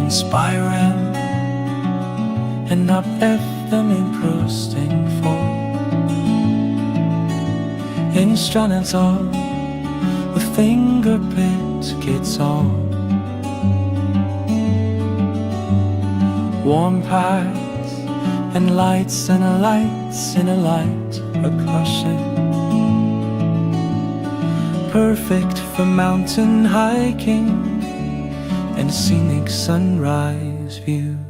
inspirem en ab efter min bröstning får instrumental with fingerprint guitar, warm pies and lights in a light percussion, perfect for mountain hiking and scenic sunrise views.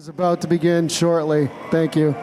is about to begin shortly. Thank you.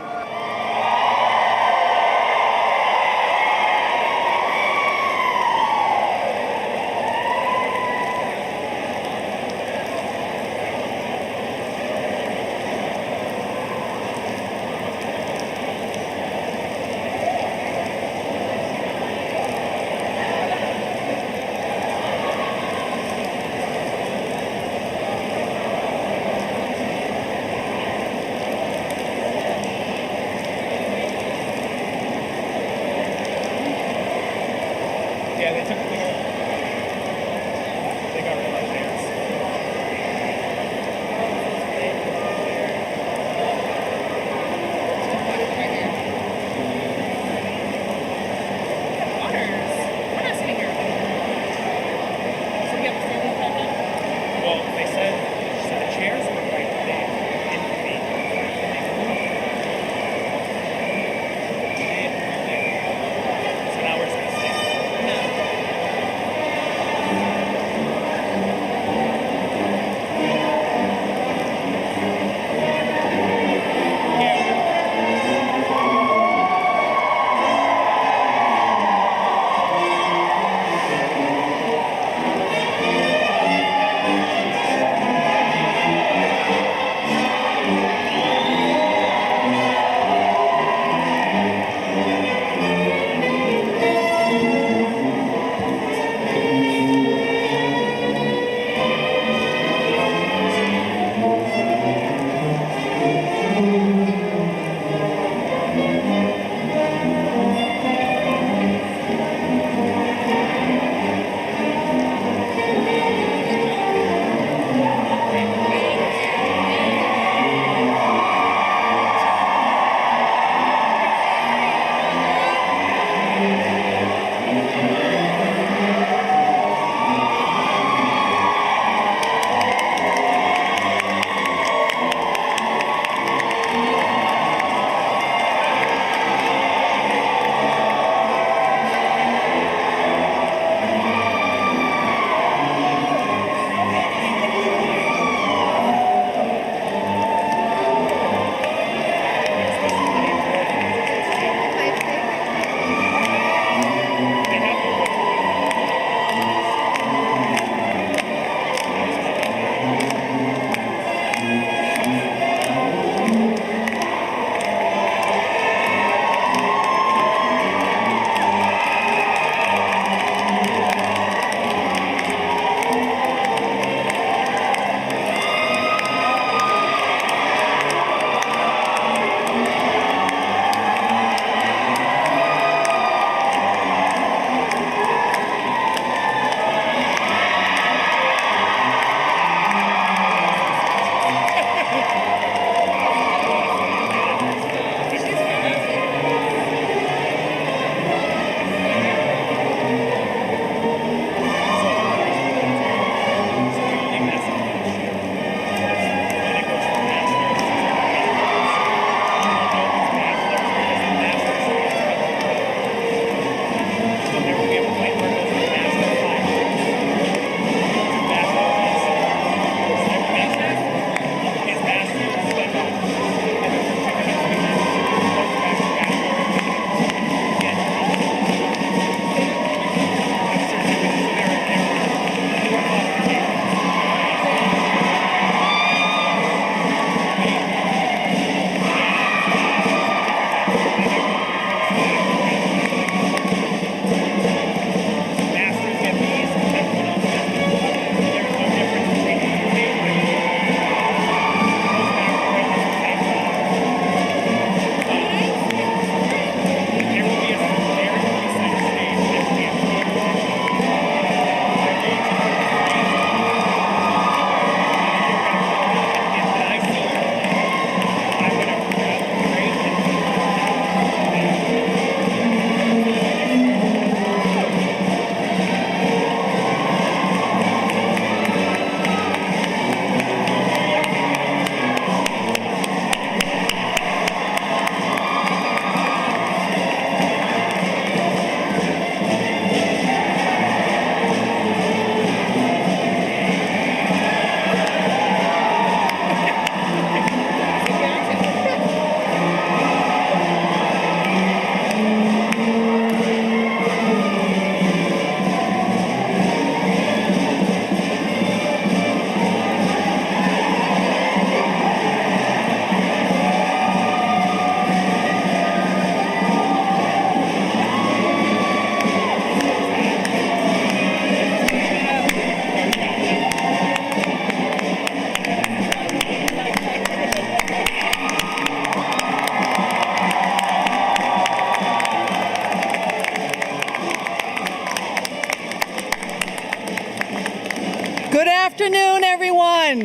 afternoon, everyone.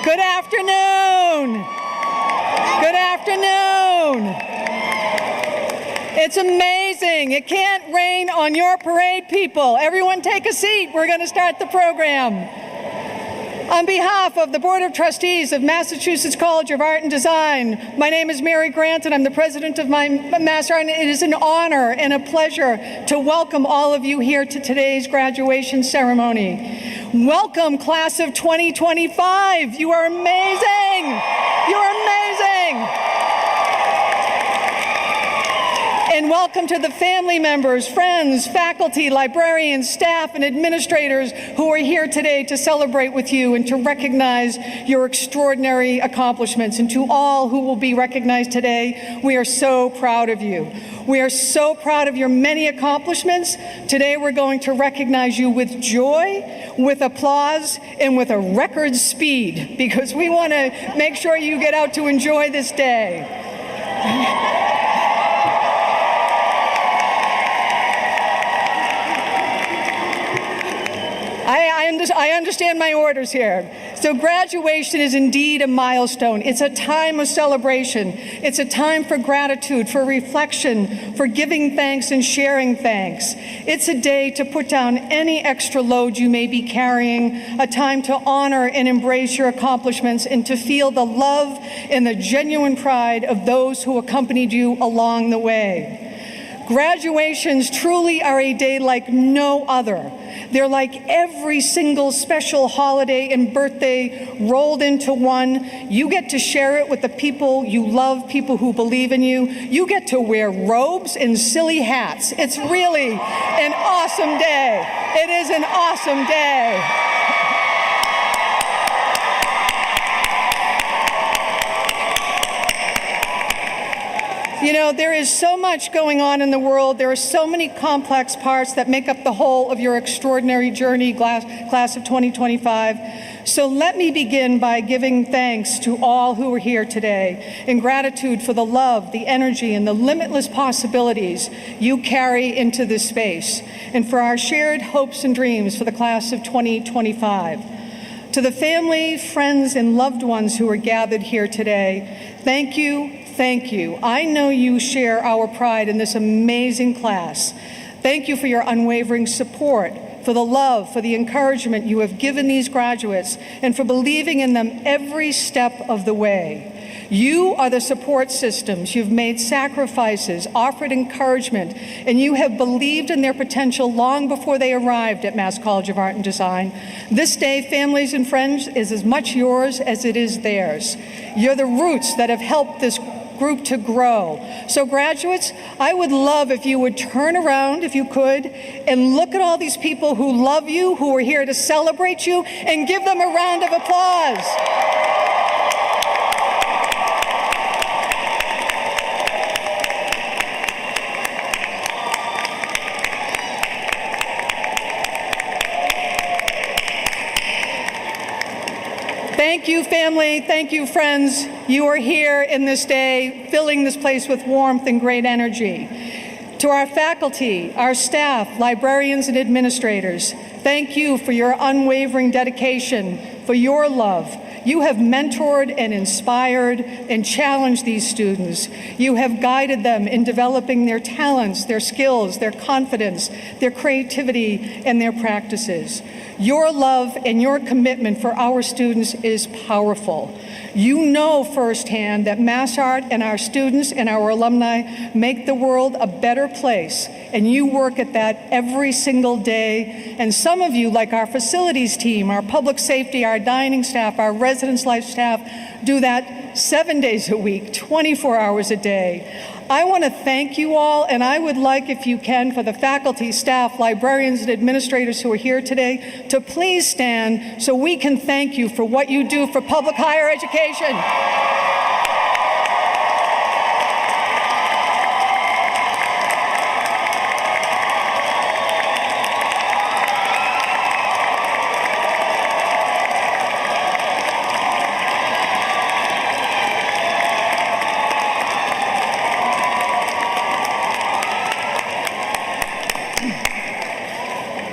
Good afternoon. Good afternoon. It's amazing. It can't rain on your parade, people. Everyone take a seat. We're going to start the program. On behalf of the Board of Trustees of Massachusetts College of Art and Design, my name is Mary Grant and I'm the president of MassArt, and it is an honor and a pleasure to welcome all of you here to today's graduation ceremony. Welcome, class of 2025. You are amazing. You are amazing. And welcome to the family members, friends, faculty, librarians, staff, and administrators who are here today to celebrate with you and to recognize your extraordinary accomplishments. And to all who will be recognized today, we are so proud of you. We are so proud of your many accomplishments. Today we're going to recognize you with joy, with applause, and with a record speed, because we want to make sure you get out to enjoy this day. I understand my orders here. So graduation is indeed a milestone. It's a time of celebration. It's a time for gratitude, for reflection, for giving thanks and sharing thanks. It's a day to put down any extra load you may be carrying, a time to honor and embrace your accomplishments and to feel the love and the genuine pride of those who accompanied you along the way. Graduations truly are a day like no other. They're like every single special holiday and birthday rolled into one. You get to share it with the people you love, people who believe in you. You get to wear robes and silly hats. It's really an awesome day. It is an awesome day. You know, there is so much going on in the world. There are so many complex parts that make up the whole of your extraordinary journey, class of 2025. So let me begin by giving thanks to all who are here today in gratitude for the love, the energy, and the limitless possibilities you carry into this space, and for our shared hopes and dreams for the class of 2025. To the family, friends, and loved ones who are gathered here today, thank you. Thank you. I know you share our pride in this amazing class. Thank you for your unwavering support, for the love, for the encouragement you have given these graduates, and for believing in them every step of the way. You are the support systems. You've made sacrifices, offered encouragement, and you have believed in their potential long before they arrived at Mass College of Art and Design. This day, families and friends, is as much yours as it is theirs. You're the roots that have helped this group to grow. So graduates, I would love if you would turn around, if you could, and look at all these people who love you, who are here to celebrate you, and give them a round of applause. Thank you, family. Thank you, friends. You are here in this day, filling this place with warmth and great energy. To our faculty, our staff, librarians, and administrators, thank you for your unwavering dedication, for your love. You have mentored and inspired and challenged these students. You have guided them in developing their talents, their skills, their confidence, their creativity, and their practices. Your love and your commitment for our students is powerful. You know firsthand that MassArt and our students and our alumni make the world a better place, and you work at that every single day. And some of you, like our facilities team, our public safety, our dining staff, our residence life staff, do that 7 days a week, 24 hours a day. I want to thank you all, and I would like, if you can, for the faculty, staff, librarians, and administrators who are here today to please stand so we can thank you for what you do for public higher education.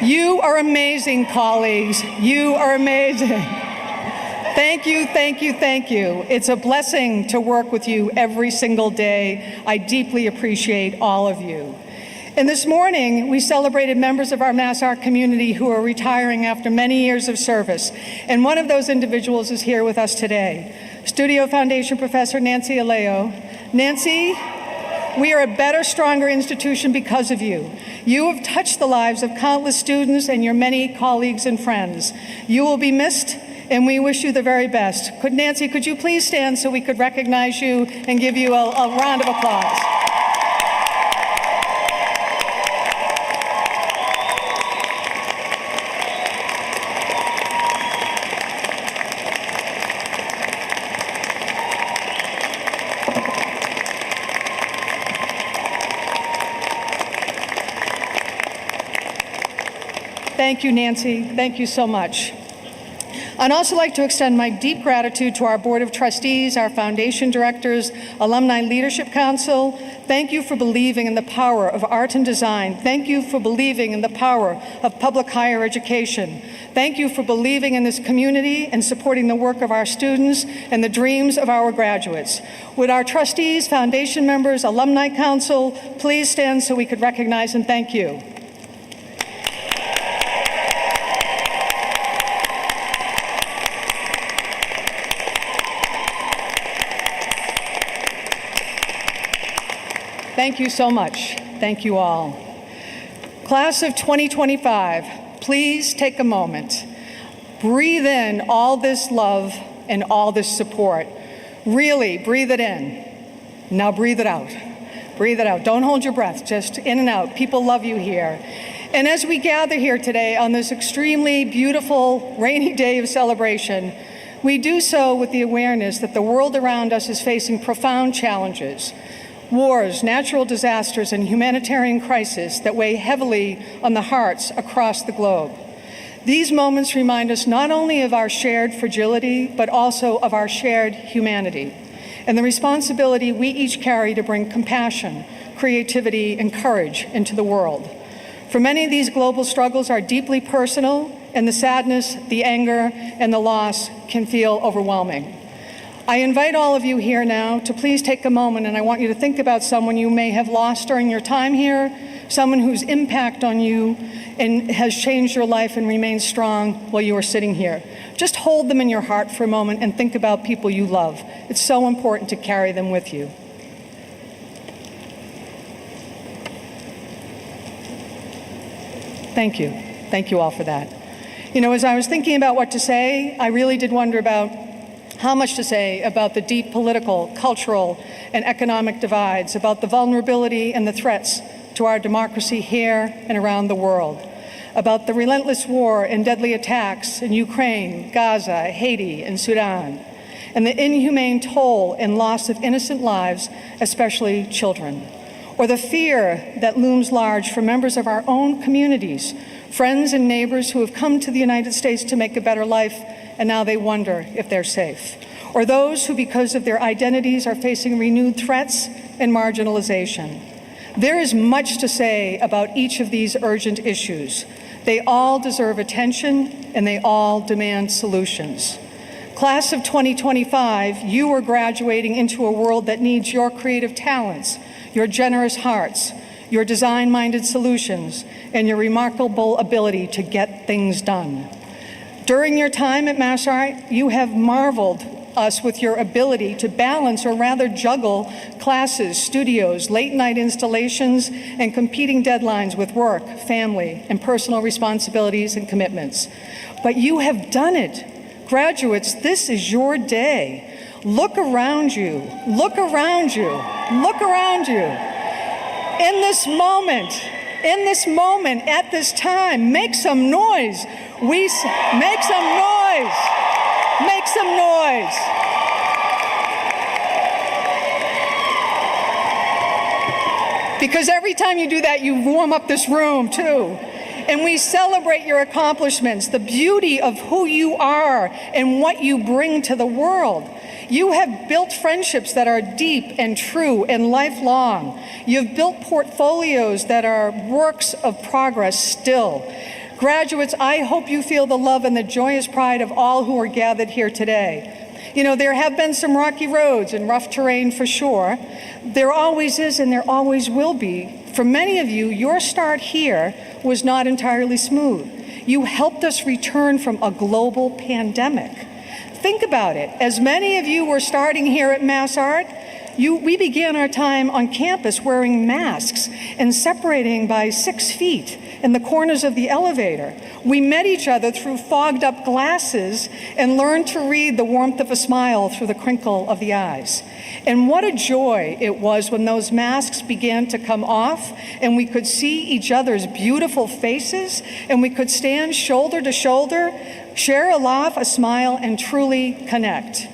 You are amazing, colleagues. You are amazing. Thank you, thank you, thank you. It's a blessing to work with you every single day. I deeply appreciate all of you. And this morning, we celebrated members of our MassArt community who are retiring after many years of service. And one of those individuals is here with us today, Studio Foundation Professor Nancy Aleo. Nancy, we are a better, stronger institution because of you. You have touched the lives of countless students and your many colleagues and friends. You will be missed, and we wish you the very best. Nancy, could you please stand so we could recognize you and give you a round of applause? Thank you, Nancy. Thank you so much. I'd also like to extend my deep gratitude to our Board of Trustees, our foundation directors, Alumni Leadership Council. Thank you for believing in the power of art and design. Thank you for believing in the power of public higher education. Thank you for believing in this community and supporting the work of our students and the dreams of our graduates. Would our trustees, foundation members, Alumni Council, please stand so we could recognize and thank you. Thank you so much. Thank you all. Class of 2025, please take a moment. Breathe in all this love and all this support. Really, breathe it in. Now breathe it out. Breathe it out. Don't hold your breath, just in and out. People love you here. And as we gather here today on this extremely beautiful rainy day of celebration, we do so with the awareness that the world around us is facing profound challenges. Wars, natural disasters, and humanitarian crises that weigh heavily on the hearts across the globe. These moments remind us not only of our shared fragility, but also of our shared humanity, and the responsibility we each carry to bring compassion, creativity, and courage into the world. For many of these global struggles are deeply personal, and the sadness, the anger, and the loss can feel overwhelming. I invite all of you here now to please take a moment, and I want you to think about someone you may have lost during your time here, someone whose impact on you and has changed your life and remains strong while you are sitting here. Just hold them in your heart for a moment and think about people you love. It's so important to carry them with you. Thank you. Thank you all for that. You know, as I was thinking about what to say, I really did wonder about how much to say about the deep political, cultural, and economic divides, about the vulnerability and the threats to our democracy here and around the world, about the relentless war and deadly attacks in Ukraine, Gaza, Haiti, and Sudan, and the inhumane toll and loss of innocent lives, especially children, or the fear that looms large for members of our own communities, friends and neighbors who have come to the United States to make a better life, and now they wonder if they're safe. Or those who, because of their identities, are facing renewed threats and marginalization. There is much to say about each of these urgent issues. They all deserve attention, and they all demand solutions. Class of 2025, you are graduating into a world that needs your creative talents, your generous hearts, your design-minded solutions, and your remarkable ability to get things done. During your time at MassArt, you have marveled us with your ability to balance, or rather juggle, classes, studios, late-night installations, and competing deadlines with work, family, and personal responsibilities and commitments. But you have done it. Graduates, this is your day. Look around you. Look around you. Look around you. In this moment, at this time, make some noise. Make some noise. Make some noise. Because every time you do that, you warm up this room too. And we celebrate your accomplishments, the beauty of who you are and what you bring to the world. You have built friendships that are deep and true and lifelong. You've built portfolios that are works of progress still. Graduates, I hope you feel the love and the joyous pride of all who are gathered here today. You know, there have been some rocky roads and rough terrain for sure. There always is and there always will be. For many of you, your start here was not entirely smooth. You helped us return from a global pandemic. Think about it. As many of you were starting here at MassArt, we began our time on campus wearing masks and separating by 6 feet in the corners of the elevator. We met each other through fogged up glasses and learned to read the warmth of a smile through the crinkle of the eyes. And what a joy it was when those masks began to come off and we could see each other's beautiful faces and we could stand shoulder to shoulder, share a laugh, a smile, and truly connect.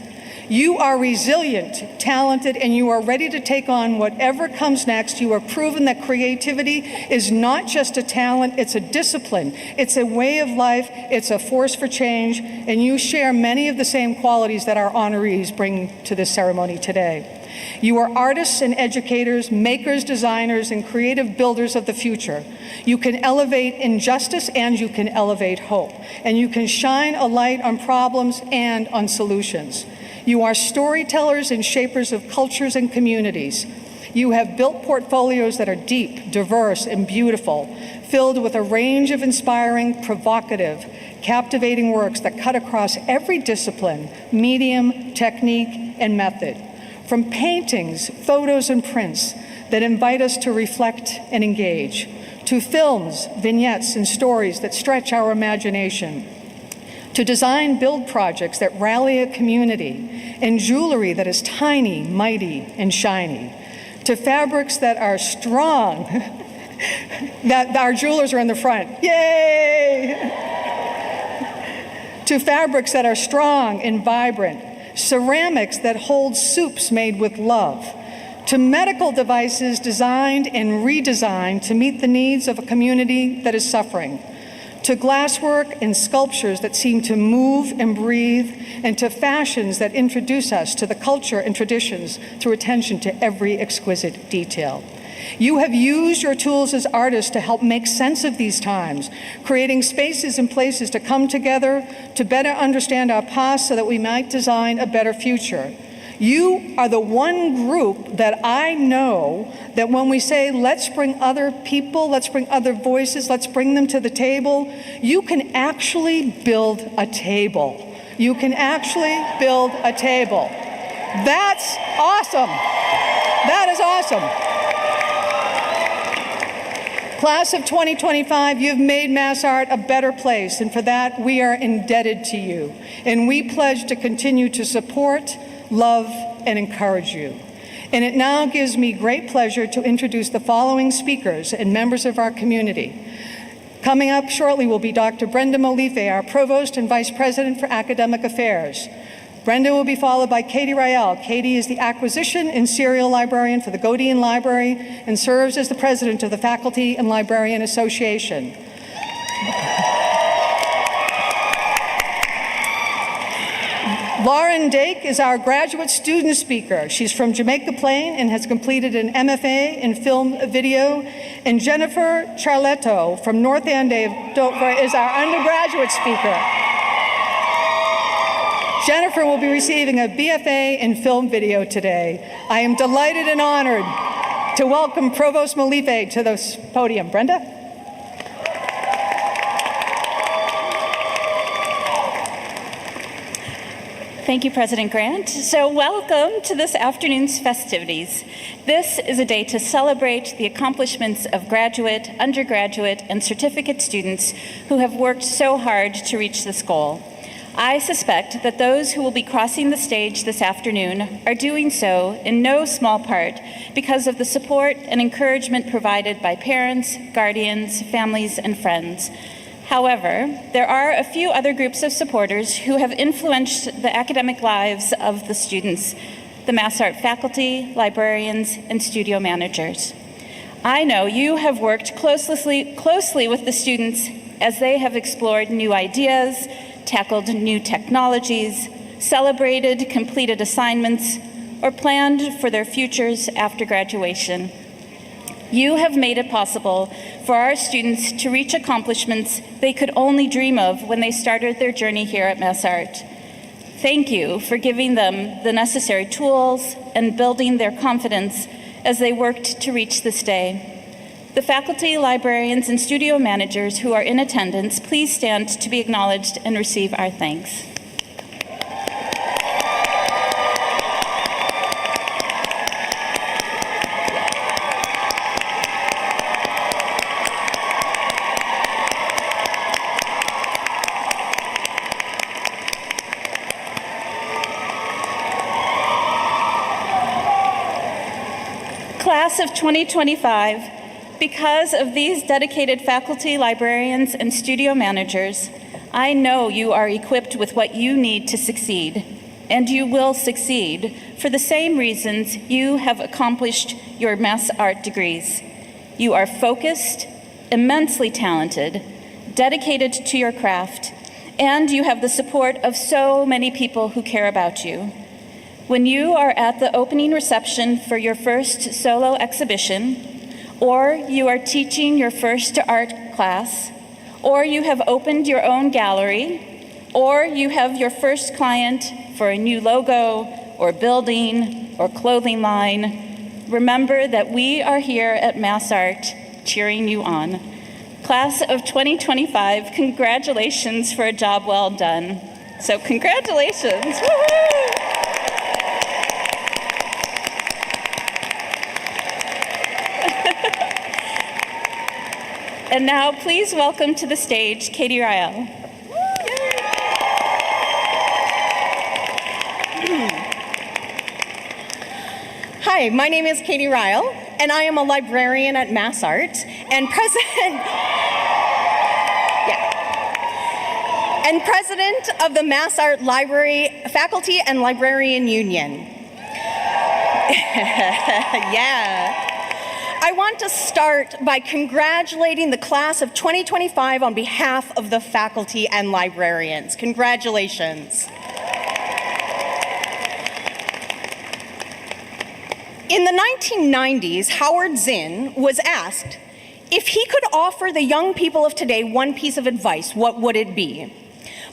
You are resilient, talented, and you are ready to take on whatever comes next. You have proven that creativity is not just a talent, it's a discipline. It's a way of life, it's a force for change, and you share many of the same qualities that our honorees bring to this ceremony today. You are artists and educators, makers, designers, and creative builders of the future. You can elevate injustice and you can elevate hope. And you can shine a light on problems and on solutions. You are storytellers and shapers of cultures and communities. You have built portfolios that are deep, diverse, and beautiful, filled with a range of inspiring, provocative, captivating works that cut across every discipline, medium, technique, and method. From paintings, photos, and prints that invite us to reflect and engage, to films, vignettes, and stories that stretch our imagination, to design build projects that rally a community, and jewelry that is tiny, mighty, and shiny, to fabrics that are strong, that our jewelers are in the front, yay! To fabrics that are strong and vibrant, ceramics that hold soups made with love, to medical devices designed and redesigned to meet the needs of a community that is suffering, to glasswork and sculptures that seem to move and breathe, and to fashions that introduce us to the culture and traditions through attention to every exquisite detail. You have used your tools as artists to help make sense of these times, creating spaces and places to come together to better understand our past so that we might design a better future. You are the one group that I know that when we say, let's bring other people, let's bring other voices, let's bring them to the table, you can actually build a table. You can actually build a table. That's awesome. That is awesome. Class of 2025, you've made MassArt a better place, and for that, we are indebted to you. And we pledge to continue to support, love, and encourage you. And it now gives me great pleasure to introduce the following speakers and members of our community. Coming up shortly will be Dr. Brenda Molife, our Provost and Vice President for Academic Affairs. Brenda will be followed by Katie Rael. Katie is the Acquisition and Serial Librarian for the Godí Library and serves as the President of the Faculty and Librarian Association. Lauren Dake is our graduate student speaker. She's from Jamaica Plain and has completed an MFA in film video. And Jennifer Charletto from North Andover is our undergraduate speaker. Jennifer will be receiving a BFA in film video today. I am delighted and honored to welcome Provost Molife to the podium. Brenda? Thank you, President Grant. So welcome to this afternoon's festivities. This is a day to celebrate the accomplishments of graduate, undergraduate, and certificate students who have worked so hard to reach this goal. I suspect that those who will be crossing the stage this afternoon are doing so in no small part because of the support and encouragement provided by parents, guardians, families, and friends. However, there are a few other groups of supporters who have influenced the academic lives of the students, the MassArt faculty, librarians, and studio managers. I know you have worked closely with the students as they have explored new ideas, tackled new technologies, celebrated completed assignments, or planned for their futures after graduation. You have made it possible for our students to reach accomplishments they could only dream of when they started their journey here at MassArt. Thank you for giving them the necessary tools and building their confidence as they worked to reach this day. The faculty, librarians, and studio managers who are in attendance, please stand to be acknowledged and receive our thanks. Class of 2025, because of these dedicated faculty, librarians, and studio managers, I know you are equipped with what you need to succeed, and you will succeed for the same reasons you have accomplished your MassArt degrees. You are focused, immensely talented, dedicated to your craft, and you have the support of so many people who care about you. When you are at the opening reception for your first solo exhibition, or you are teaching your first art class, or you have opened your own gallery, or you have your first client for a new logo, or building, or clothing line, remember that we are here at MassArt cheering you on. Class of 2025, congratulations for a job well done. So congratulations. Woo-hoo! And now, please welcome to the stage Katie Ryle. Hi, my name is Katie Ryle, and I am a librarian at MassArt and president of the MassArt Library Faculty and Librarian Union. Yeah. I want to start by congratulating the class of 2025 on behalf of the faculty and librarians. Congratulations. In the 1990s, Howard Zinn was asked if he could offer the young people of today one piece of advice, what would it be?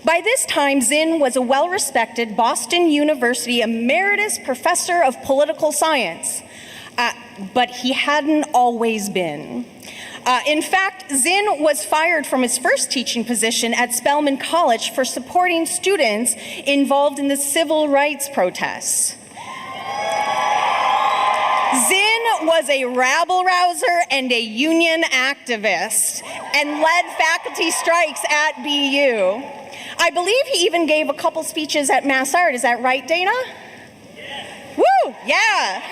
By this time, Zinn was a well-respected Boston University emeritus professor of political science. But he hadn't always been. In fact, Zinn was fired from his first teaching position at Spelman College for supporting students involved in the civil rights protests. Zinn was a rabble-rouser and a union activist and led faculty strikes at BU. I believe he even gave a couple speeches at MassArt. Is that right, Dana? Yeah. Woo! Yeah!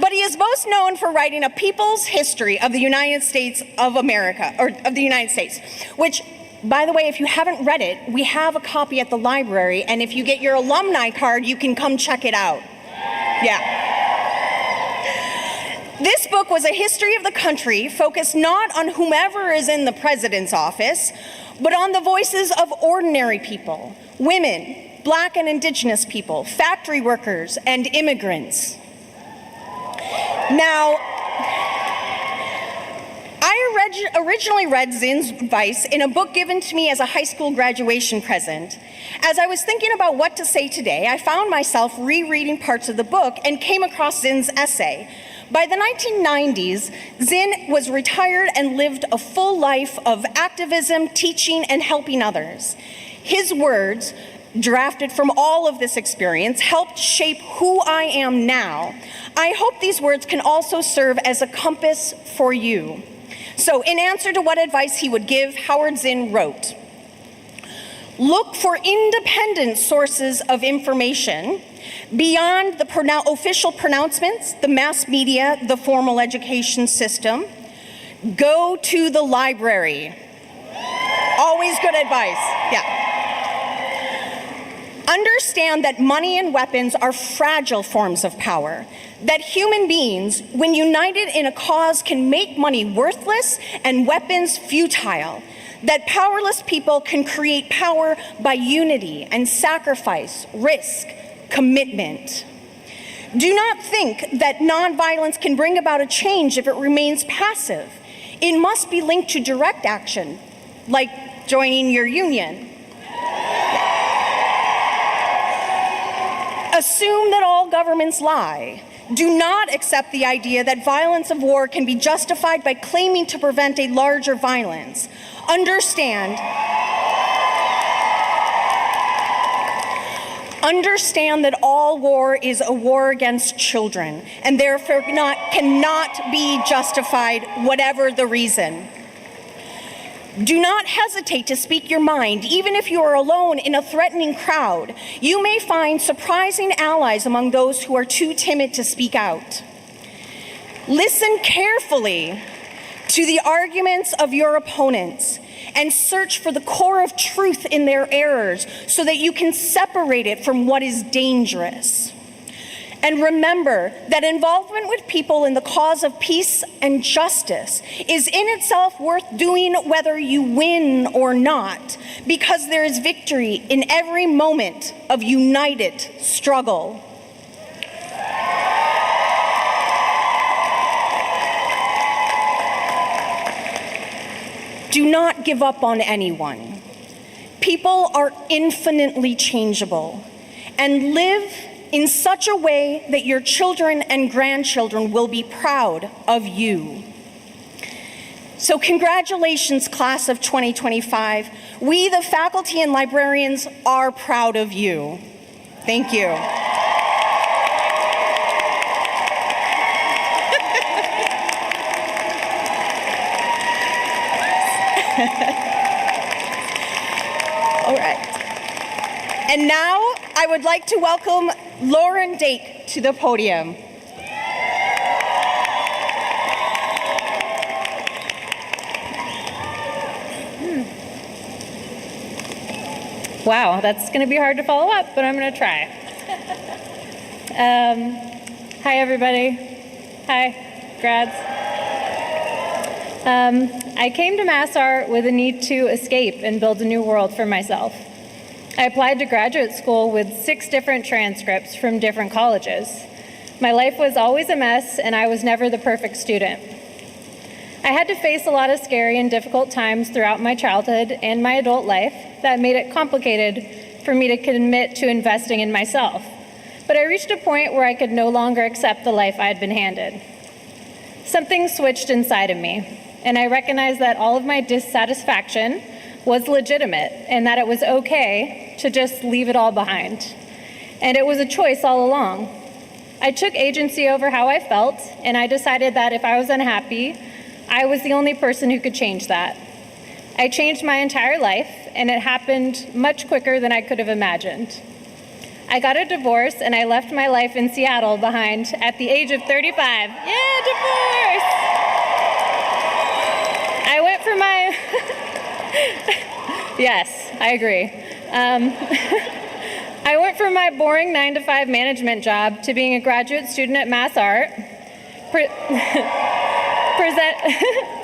But he is most known for writing a people's history of the United States of America, or of the United States, which, by the way, if you haven't read it, we have a copy at the library, and if you get your alumni card, you can come check it out. Yeah. This book was a history of the country focused not on whomever is in the president's office, but on the voices of ordinary people, women, Black and Indigenous people, factory workers, and immigrants. Now, I originally read Zinn's advice in a book given to me as a high school graduation present. As I was thinking about what to say today, I found myself rereading parts of the book and came across Zinn's essay. By the 1990s, Zinn was retired and lived a full life of activism, teaching, and helping others. His words, drafted from all of this experience, helped shape who I am now. I hope these words can also serve as a compass for you. So, in answer to what advice he would give, Howard Zinn wrote, "Look for independent sources of information beyond the official pronouncements, the mass media, the formal education system. Go to the library." Always good advice, yeah. "Understand that money and weapons are fragile forms of power, that human beings, when united in a cause, can make money worthless and weapons futile, that powerless people can create power by unity and sacrifice, risk, commitment. Do not think that nonviolence can bring about a change if it remains passive. It must be linked to direct action, like joining your union. Assume that all governments lie. Do not accept the idea that violence of war can be justified by claiming to prevent a larger violence. Understand that all war is a war against children, and therefore cannot be justified, whatever the reason. Do not hesitate to speak your mind, even if you are alone in a threatening crowd. You may find surprising allies among those who are too timid to speak out. Listen carefully to the arguments of your opponents and search for the core of truth in their errors so that you can separate it from what is dangerous. And remember that involvement with people in the cause of peace and justice is in itself worth doing whether you win or not, because there is victory in every moment of united struggle. Do not give up on anyone. People are infinitely changeable, and live in such a way that your children and grandchildren will be proud of you. So congratulations, class of 2025. We, the faculty and librarians, are proud of you. Thank you. All right. And now I would like to welcome Lauren Dake to the podium. Wow, that's going to be hard to follow up, but I'm going to try. Hi, everybody. Hi, grads. I came to MassArt with a need to escape and build a new world for myself. I applied to graduate school with 6 different transcripts from different colleges. My life was always a mess, and I was never the perfect student. I had to face a lot of scary and difficult times throughout my childhood and my adult life that made it complicated for me to commit to investing in myself. But I reached a point where I could no longer accept the life I had been handed. Something switched inside of me, and I recognized that all of my dissatisfaction was legitimate and that it was okay to just leave it all behind. And it was a choice all along. I took agency over how I felt, and I decided that if I was unhappy, I was the only person who could change that. I changed my entire life, and it happened much quicker than I could have imagined. I got a divorce, and I left my life in Seattle behind at the age of 35. Yeah, divorce! I went for my... Yes, I agree. I went from my boring 9-to-5 management job to being a graduate student at MassArt,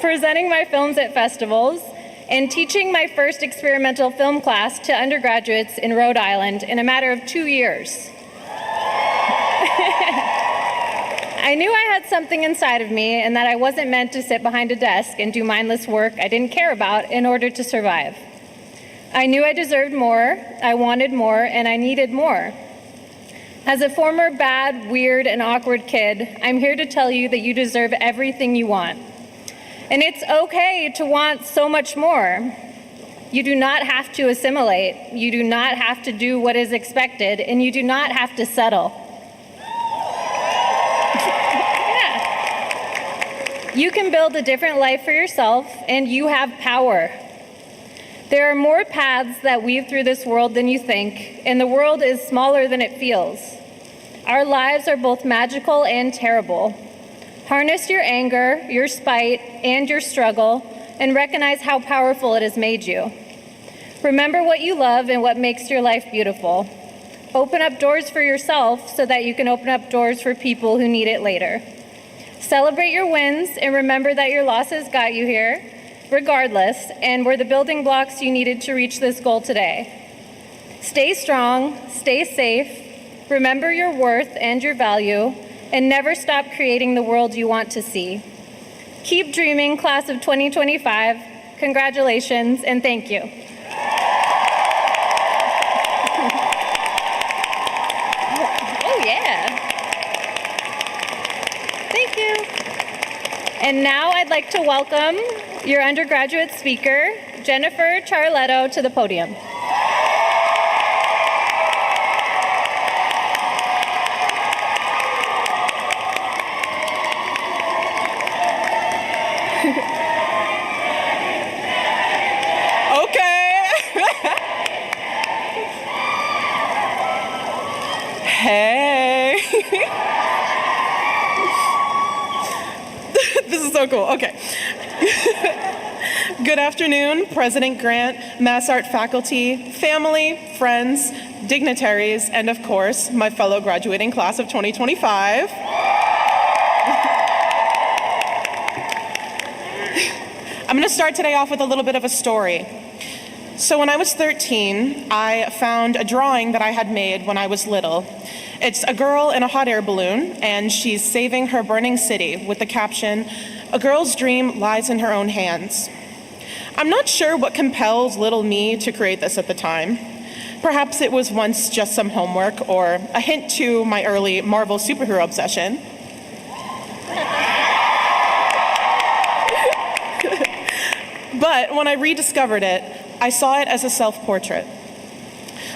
presenting my films at festivals, and teaching my first experimental film class to undergraduates in Rhode Island in a matter of 2 years. I knew I had something inside of me and that I wasn't meant to sit behind a desk and do mindless work I didn't care about in order to survive. I knew I deserved more, I wanted more, and I needed more. As a former bad, weird, and awkward kid, I'm here to tell you that you deserve everything you want. And it's okay to want so much more. You do not have to assimilate, you do not have to do what is expected, and you do not have to settle. Yeah. You can build a different life for yourself, and you have power. There are more paths that weave through this world than you think, and the world is smaller than it feels. Our lives are both magical and terrible. Harness your anger, your spite, and your struggle, and recognize how powerful it has made you. Remember what you love and what makes your life beautiful. Open up doors for yourself so that you can open up doors for people who need it later. Celebrate your wins and remember that your losses got you here, regardless, and were the building blocks you needed to reach this goal today. Stay strong, stay safe, remember your worth and your value, and never stop creating the world you want to see. Keep dreaming, class of 2025. Congratulations, and thank you. Oh, yeah. Thank you. And now I'd like to welcome your undergraduate speaker, Jennifer Charletto, to the podium. Hey. This is so cool. Okay. Good afternoon, President Grant, MassArt faculty, family, friends, dignitaries, and of course, my fellow graduating class of 2025. I'm going to start today off with a little bit of a story. So when I was 13, I found a drawing that I had made when I was little. It's a girl in a hot air balloon, and she's saving her burning city with the caption, "A girl's dream lies in her own hands." I'm not sure what compelled little me to create this at the time. Perhaps it was once just some homework or a hint to my early Marvel superhero obsession. But when I rediscovered it, I saw it as a self-portrait.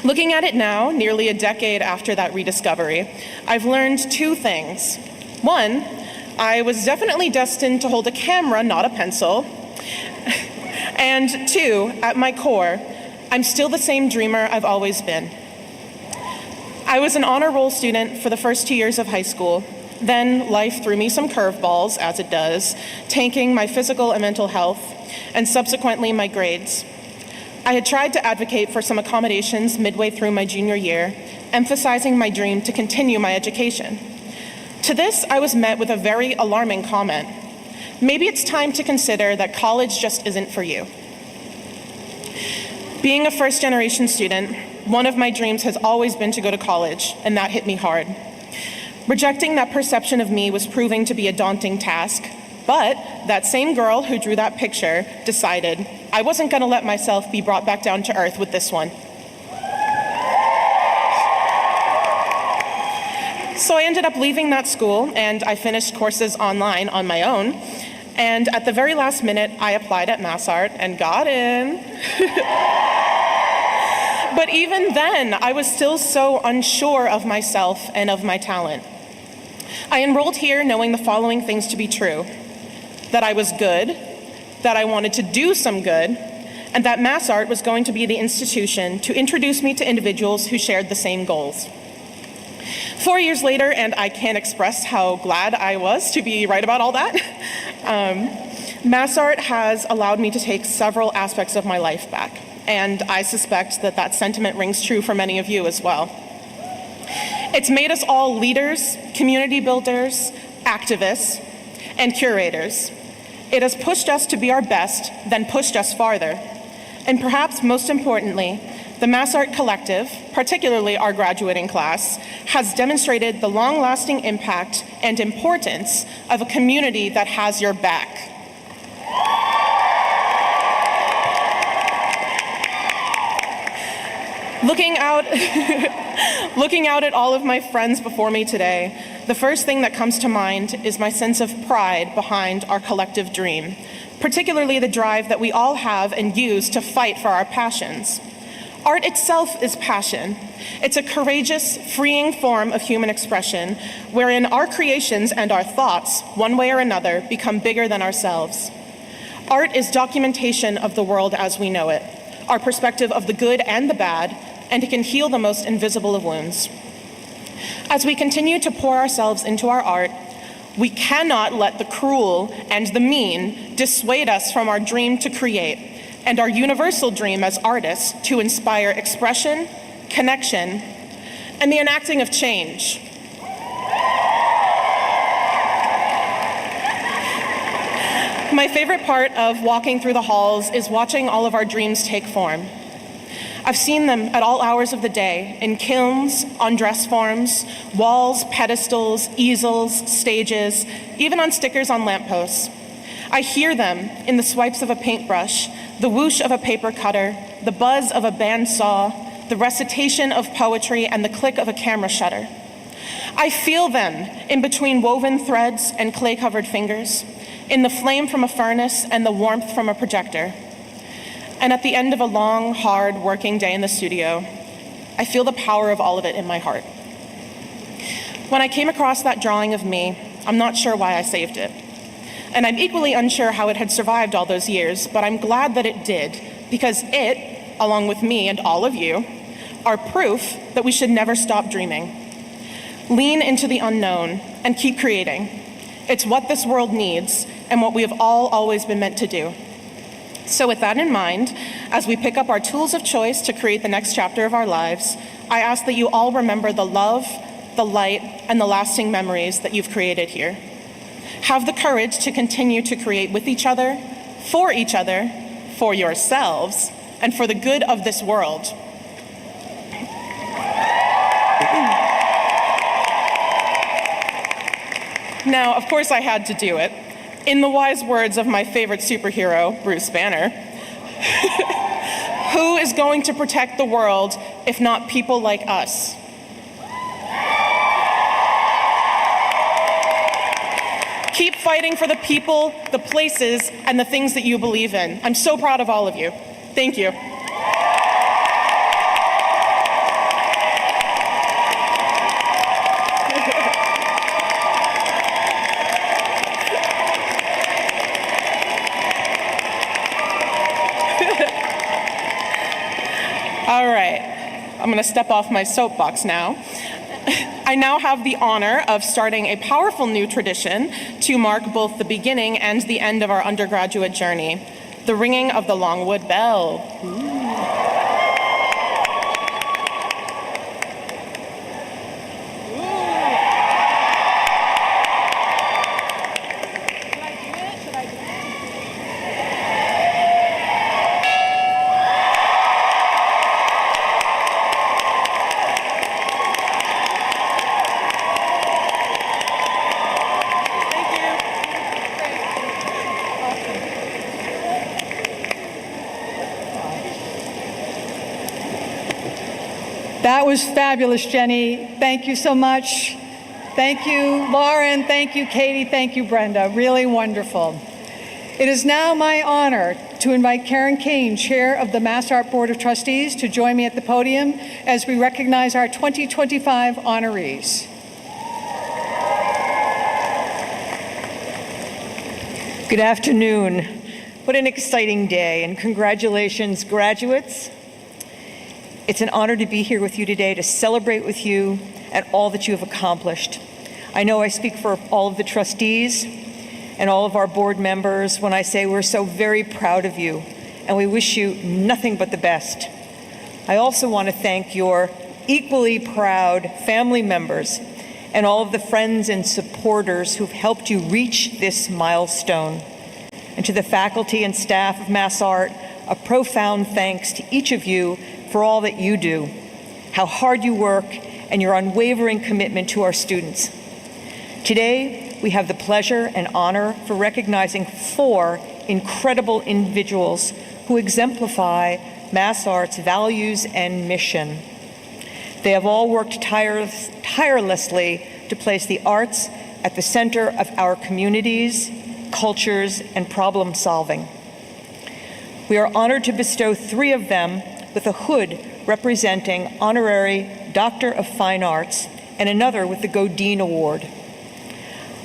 Looking at it now, nearly a decade after that rediscovery, I've learned two things. One, I was definitely destined to hold a camera, not a pencil. And two, at my core, I'm still the same dreamer I've always been. I was an honor roll student for the first 2 years of high school. Then life threw me some curveballs, as it does, tanking my physical and mental health, and subsequently my grades. I had tried to advocate for some accommodations midway through my junior year, emphasizing my dream to continue my education. To this, I was met with a very alarming comment. Maybe it's time to consider that college just isn't for you. Being a first-generation student, one of my dreams has always been to go to college, and that hit me hard. Rejecting that perception of me was proving to be a daunting task, but that same girl who drew that picture decided I wasn't going to let myself be brought back down to earth with this one. So I ended up leaving that school, and I finished courses online on my own. And at the very last minute, I applied at MassArt and got in. But even then, I was still so unsure of myself and of my talent. I enrolled here knowing the following things to be true: that I was good, that I wanted to do some good, and that MassArt was going to be the institution to introduce me to individuals who shared the same goals. 4 years later, and I can't express how glad I was to be right about all that, MassArt has allowed me to take several aspects of my life back, and I suspect that that sentiment rings true for many of you as well. It's made us all leaders, community builders, activists, and curators. It has pushed us to be our best, then pushed us farther. And perhaps most importantly, the MassArt Collective, particularly our graduating class, has demonstrated the long-lasting impact and importance of a community that has your back. Looking out at all of my friends before me today, the first thing that comes to mind is my sense of pride behind our collective dream, particularly the drive that we all have and use to fight for our passions. Art itself is passion. It's a courageous, freeing form of human expression wherein our creations and our thoughts, one way or another, become bigger than ourselves. Art is documentation of the world as we know it, our perspective of the good and the bad, and it can heal the most invisible of wounds. As we continue to pour ourselves into our art, we cannot let the cruel and the mean dissuade us from our dream to create, and our universal dream as artists to inspire expression, connection, and the enacting of change. My favorite part of walking through the halls is watching all of our dreams take form. I've seen them at all hours of the day, in kilns, on dress forms, walls, pedestals, easels, stages, even on stickers on lampposts. I hear them in the swipes of a paintbrush, the whoosh of a paper cutter, the buzz of a bandsaw, the recitation of poetry, and the click of a camera shutter. I feel them in between woven threads and clay-covered fingers, in the flame from a furnace and the warmth from a projector. And at the end of a long, hard working day in the studio, I feel the power of all of it in my heart. When I came across that drawing of me, I'm not sure why I saved it. And I'm equally unsure how it had survived all those years, but I'm glad that it did, because it, along with me and all of you, are proof that we should never stop dreaming. Lean into the unknown and keep creating. It's what this world needs and what we have all always been meant to do. So with that in mind, as we pick up our tools of choice to create the next chapter of our lives, I ask that you all remember the love, the light, and the lasting memories that you've created here. Have the courage to continue to create with each other, for yourselves, and for the good of this world. Now, of course I had to do it. In the wise words of my favorite superhero, Bruce Banner, who is going to protect the world if not people like us? Keep fighting for the people, the places, and the things that you believe in. I'm so proud of all of you. Thank you. All right, I'm going to step off my soapbox now. I now have the honor of starting a powerful new tradition to mark both the beginning and the end of our undergraduate journey, the ringing of the Longwood Bell. Ooh. That was fabulous, Jenny. Thank you so much. Thank you, Lauren. Thank you, Katie. Thank you, Brenda. Really wonderful. It is now my honor to invite Karen Kane, Chair of the MassArt Board of Trustees, to join me at the podium as we recognize our 2025 honorees. Good afternoon. What an exciting day, and congratulations, graduates. It's an honor to be here with you today to celebrate with you and all that you have accomplished. I know I speak for all of the trustees and all of our board members when I say we're so very proud of you, and we wish you nothing but the best. I also want to thank your equally proud family members and all of the friends and supporters who've helped you reach this milestone. And to the faculty and staff of MassArt, a profound thanks to each of you for all that you do, how hard you work, and your unwavering commitment to our students. Today, we have the pleasure and honor for recognizing 4 incredible individuals who exemplify MassArt's values and mission. They have all worked tirelessly to place the arts at the center of our communities, cultures, and problem solving. We are honored to bestow 3 of them with a hood representing Honorary Doctor of Fine Arts and another with the Godí Award.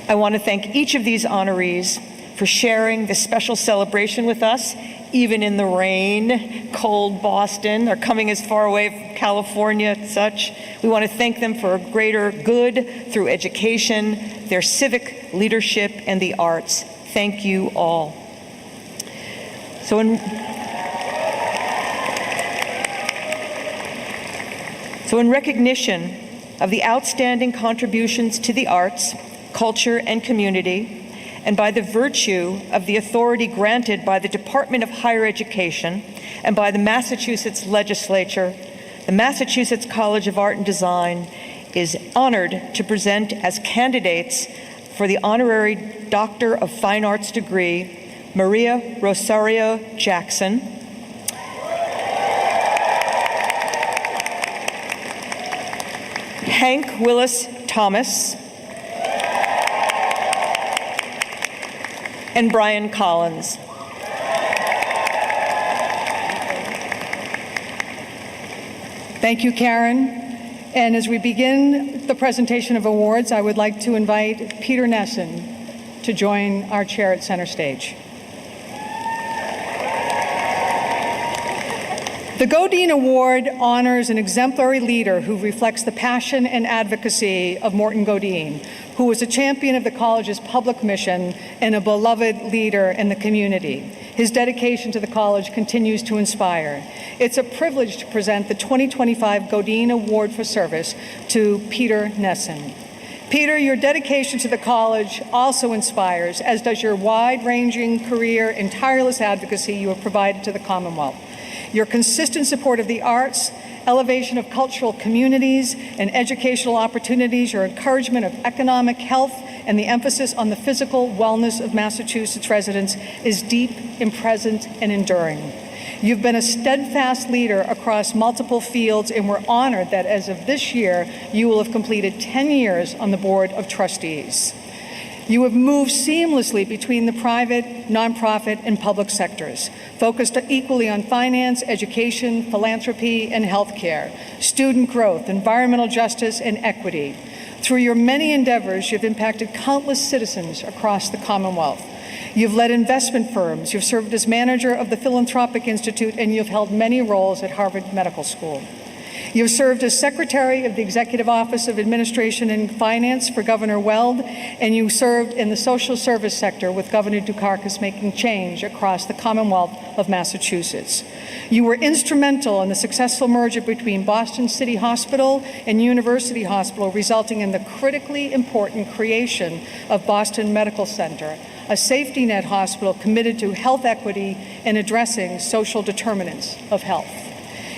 I want to thank each of these honorees for sharing this special celebration with us, even in the rain, cold Boston, or coming as far away from California and such. We want to thank them for a greater good through education, their civic leadership, and the arts. Thank you all. So in recognition of the outstanding contributions to the arts, culture, and community, and by the virtue of the authority granted by the Department of Higher Education and by the Massachusetts Legislature, the Massachusetts College of Art and Design is honored to present as candidates for the Honorary Doctor of Fine Arts degree, Maria Rosario Jackson, Hank Willis Thomas, and Brian Collins. Thank you, Karen. And as we begin the presentation of awards, I would like to invite Peter Nesson to join our chair at center stage. The Godí Award honors an exemplary leader who reflects the passion and advocacy of Morton Godí, who was a champion of the college's public mission and a beloved leader in the community. His dedication to the college continues to inspire. It's a privilege to present the 2025 Godí Award for Service to Peter Nesson. Peter, your dedication to the college also inspires, as does your wide-ranging career and tireless advocacy you have provided to the Commonwealth. Your consistent support of the arts, elevation of cultural communities and educational opportunities, your encouragement of economic health, and the emphasis on the physical wellness of Massachusetts residents is deep and present and enduring. You've been a steadfast leader across multiple fields, and we're honored that as of this year, you will have completed 10 years on the Board of Trustees. You have moved seamlessly between the private, nonprofit, and public sectors, focused equally on finance, education, philanthropy, and healthcare, student growth, environmental justice, and equity. Through your many endeavors, you've impacted countless citizens across the Commonwealth. You've led investment firms, you've served as manager of the Philanthropic Institute, and you've held many roles at Harvard Medical School. You've served as Secretary of the Executive Office of Administration and Finance for Governor Weld, and you served in the social service sector with Governor Dukakis, making change across the Commonwealth of Massachusetts. You were instrumental in the successful merger between Boston City Hospital and University Hospital, resulting in the critically important creation of Boston Medical Center, a safety net hospital committed to health equity and addressing social determinants of health.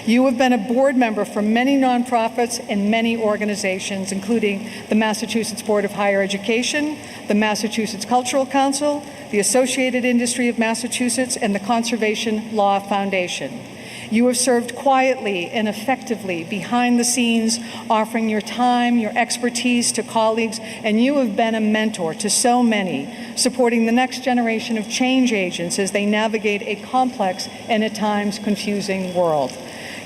You have been a board member for many nonprofits and many organizations, including the Massachusetts Board of Higher Education, the Massachusetts Cultural Council, the Associated Industry of Massachusetts, and the Conservation Law Foundation. You have served quietly and effectively behind the scenes, offering your time, your expertise to colleagues, and you have been a mentor to so many, supporting the next generation of change agents as they navigate a complex and at times confusing world.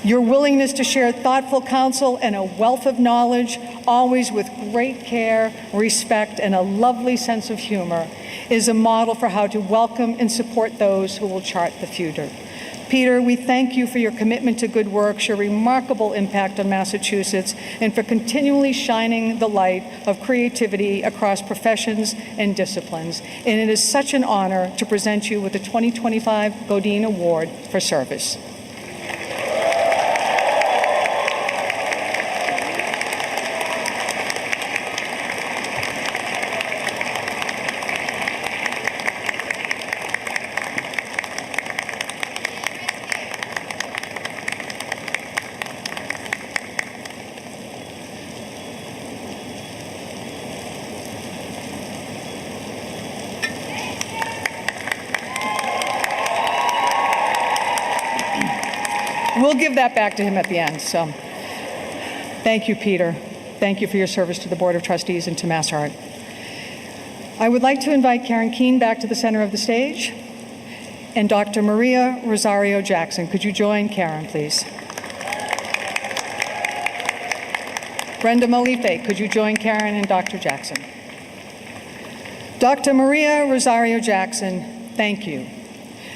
Your willingness to share thoughtful counsel and a wealth of knowledge, always with great care, respect, and a lovely sense of humor, is a model for how to welcome and support those who will chart the future. Peter, we thank you for your commitment to good works, your remarkable impact on Massachusetts, and for continually shining the light of creativity across professions and disciplines. And it is such an honor to present you with the 2025 Godí Award for Service. We'll give that back to him at the end. So, thank you, Peter. Thank you for your service to the Board of Trustees and to MassArt. I would like to invite Karen Keene back to the center of the stage, and Dr. Maria Rosario Jackson. Could you join Karen, please? Brenda Malife, could you join Karen and Dr. Jackson? Dr. Maria Rosario Jackson, thank you.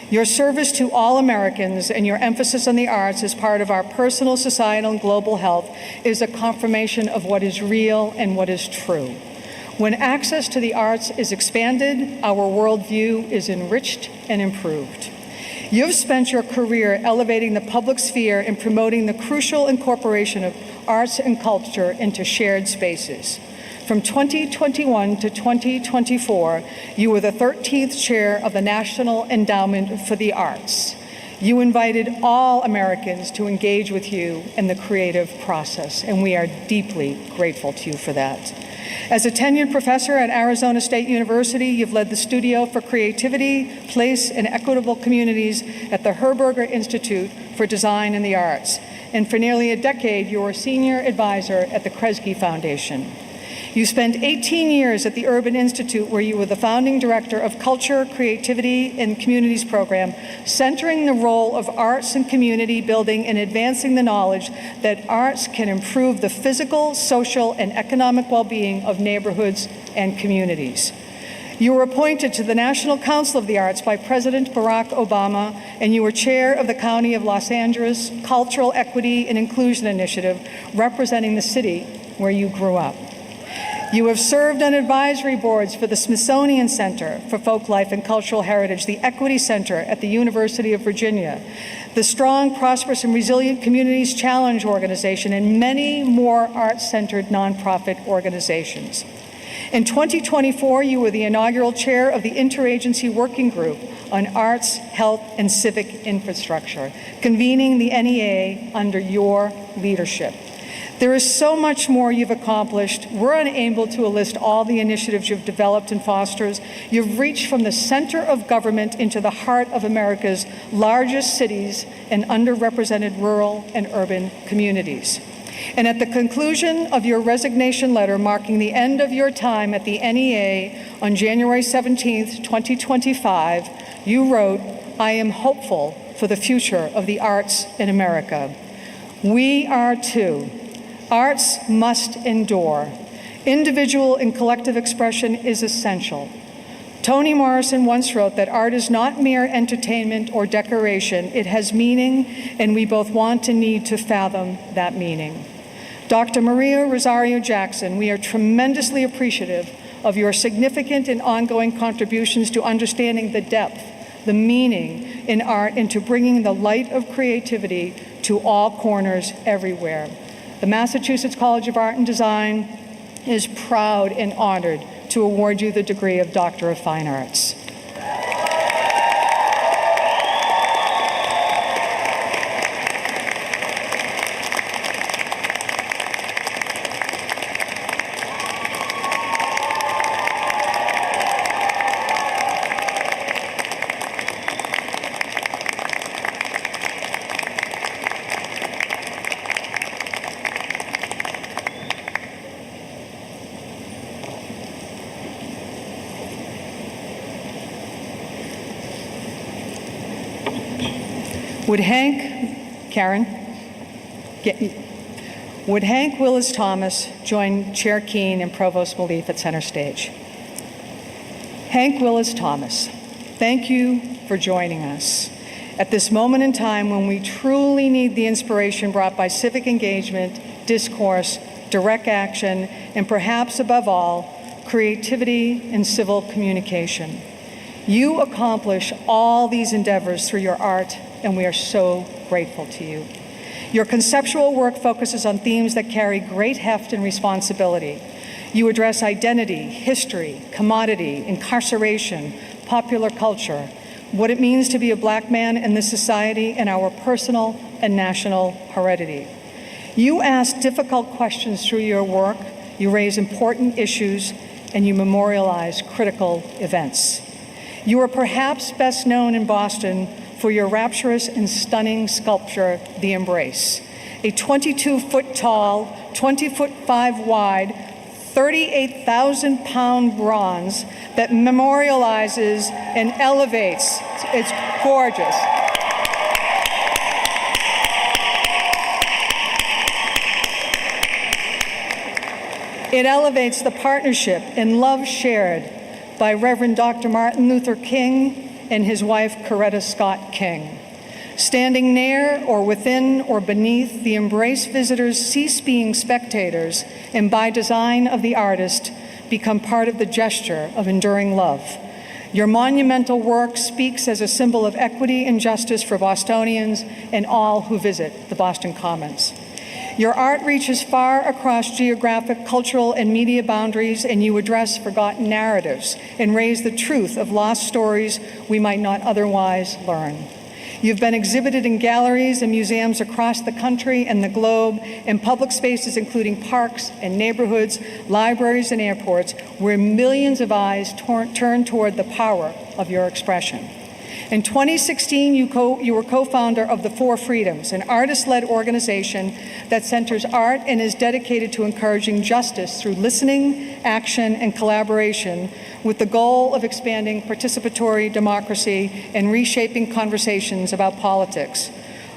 Your service to all Americans and your emphasis on the arts as part of our personal, societal, and global health is a confirmation of what is real and what is true. When access to the arts is expanded, our worldview is enriched and improved. You've spent your career elevating the public sphere and promoting the crucial incorporation of arts and culture into shared spaces. From 2021 to 2024, you were the 13th chair of the National Endowment for the Arts. You invited all Americans to engage with you in the creative process, and we are deeply grateful to you for that. As a tenured professor at Arizona State University, you've led the Studio for Creativity, Place, and Equitable Communities at the Herberger Institute for Design and the Arts. And for nearly a decade, you were senior advisor at the Kresge Foundation. You spent 18 years at the Urban Institute, where you were the founding director of Culture, Creativity, and Communities program, centering the role of arts and community building and advancing the knowledge that arts can improve the physical, social, and economic well-being of neighborhoods and communities. You were appointed to the National Council of the Arts by President Barack Obama, and you were chair of the County of Los Angeles Cultural Equity and Inclusion Initiative, representing the city where you grew up. You have served on advisory boards for the Smithsonian Center for Folklife and Cultural Heritage, the Equity Center at the University of Virginia, the Strong, Prosperous, and Resilient Communities Challenge Organization, and many more arts-centered nonprofit organizations. In 2024, you were the inaugural chair of the Interagency Working Group on Arts, Health, and Civic Infrastructure, convening the NEA under your leadership. There is so much more you've accomplished. We're unable to list all the initiatives you've developed and fostered. You've reached from the center of government into the heart of America's largest cities and underrepresented rural and urban communities. And at the conclusion of your resignation letter marking the end of your time at the NEA on January 17th, 2025, you wrote, "I am hopeful for the future of the arts in America." We are too. Arts must endure. Individual and collective expression is essential. Toni Morrison once wrote that art is not mere entertainment or decoration. It has meaning, and we both want and need to fathom that meaning. Dr. Maria Rosario Jackson, we are tremendously appreciative of your significant and ongoing contributions to understanding the depth, the meaning in art, and to bringing the light of creativity to all corners everywhere. The Massachusetts College of Art and Design is proud and honored to award you the degree of Doctor of Fine Arts. Would Hank Willis Thomas join Chair Keene and Provost Malif at center stage? Hank Willis Thomas, thank you for joining us at this moment in time when we truly need the inspiration brought by civic engagement, discourse, direct action, and perhaps above all, creativity and civil communication. You accomplish all these endeavors through your art, and we are so grateful to you. Your conceptual work focuses on themes that carry great heft and responsibility. You address identity, history, commodity, incarceration, popular culture, what it means to be a Black man in this society, and our personal and national heredity. You ask difficult questions through your work, you raise important issues, and you memorialize critical events. You are perhaps best known in Boston for your rapturous and stunning sculpture, The Embrace, a 22-foot tall, 20-foot 5 wide, 38,000-pound bronze that memorializes and elevates. It's gorgeous. It elevates the partnership and love shared by Reverend Dr. Martin Luther King and his wife, Coretta Scott King. Standing near or within or beneath the Embrace, visitors cease being spectators and, by design of the artist, become part of the gesture of enduring love. Your monumental work speaks as a symbol of equity and justice for Bostonians and all who visit the Boston Commons. Your art reaches far across geographic, cultural, and media boundaries, and you address forgotten narratives and raise the truth of lost stories we might not otherwise learn. You've been exhibited in galleries and museums across the country and the globe, in public spaces including parks and neighborhoods, libraries and airports, where millions of eyes turn toward the power of your expression. In 2016, you were co-founder of the Four Freedoms, an artist-led organization that centers art and is dedicated to encouraging justice through listening, action, and collaboration, with the goal of expanding participatory democracy and reshaping conversations about politics.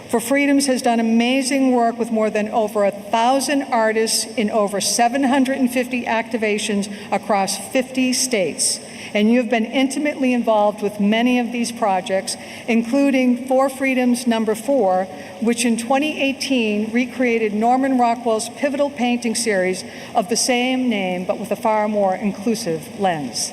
For Freedoms has done amazing work with more than over 1,000 artists in over 750 activations across 50 states. And you have been intimately involved with many of these projects, including Four Freedoms number 4, which in 2018 recreated Norman Rockwell's pivotal painting series of the same name, but with a far more inclusive lens.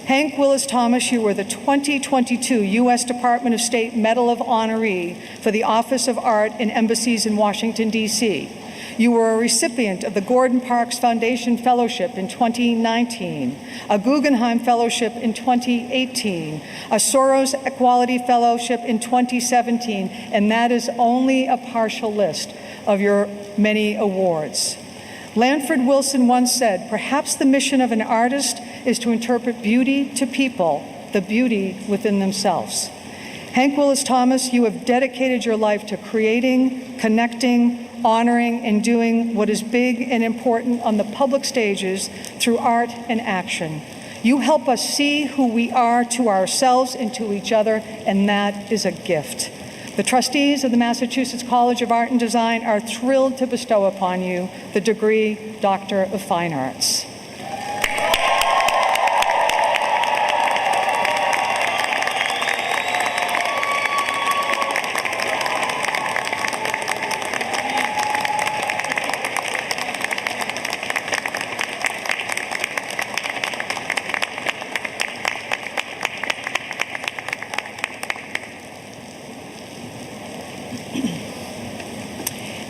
Hank Willis Thomas, you were the 2022 U.S. Department of State Medal of Honoree for the Office of Art in Embassies in Washington, D.C. You were a recipient of the Gordon Parks Foundation Fellowship in 2019, a Guggenheim Fellowship in 2018, a Soros Equality Fellowship in 2017, and that is only a partial list of your many awards. Lanford Wilson once said, "Perhaps the mission of an artist is to interpret beauty to people, the beauty within themselves." Hank Willis Thomas, you have dedicated your life to creating, connecting, honoring, and doing what is big and important on the public stages through art and action. You help us see who we are to ourselves and to each other, and that is a gift. The trustees of the Massachusetts College of Art and Design are thrilled to bestow upon you the degree Doctor of Fine Arts.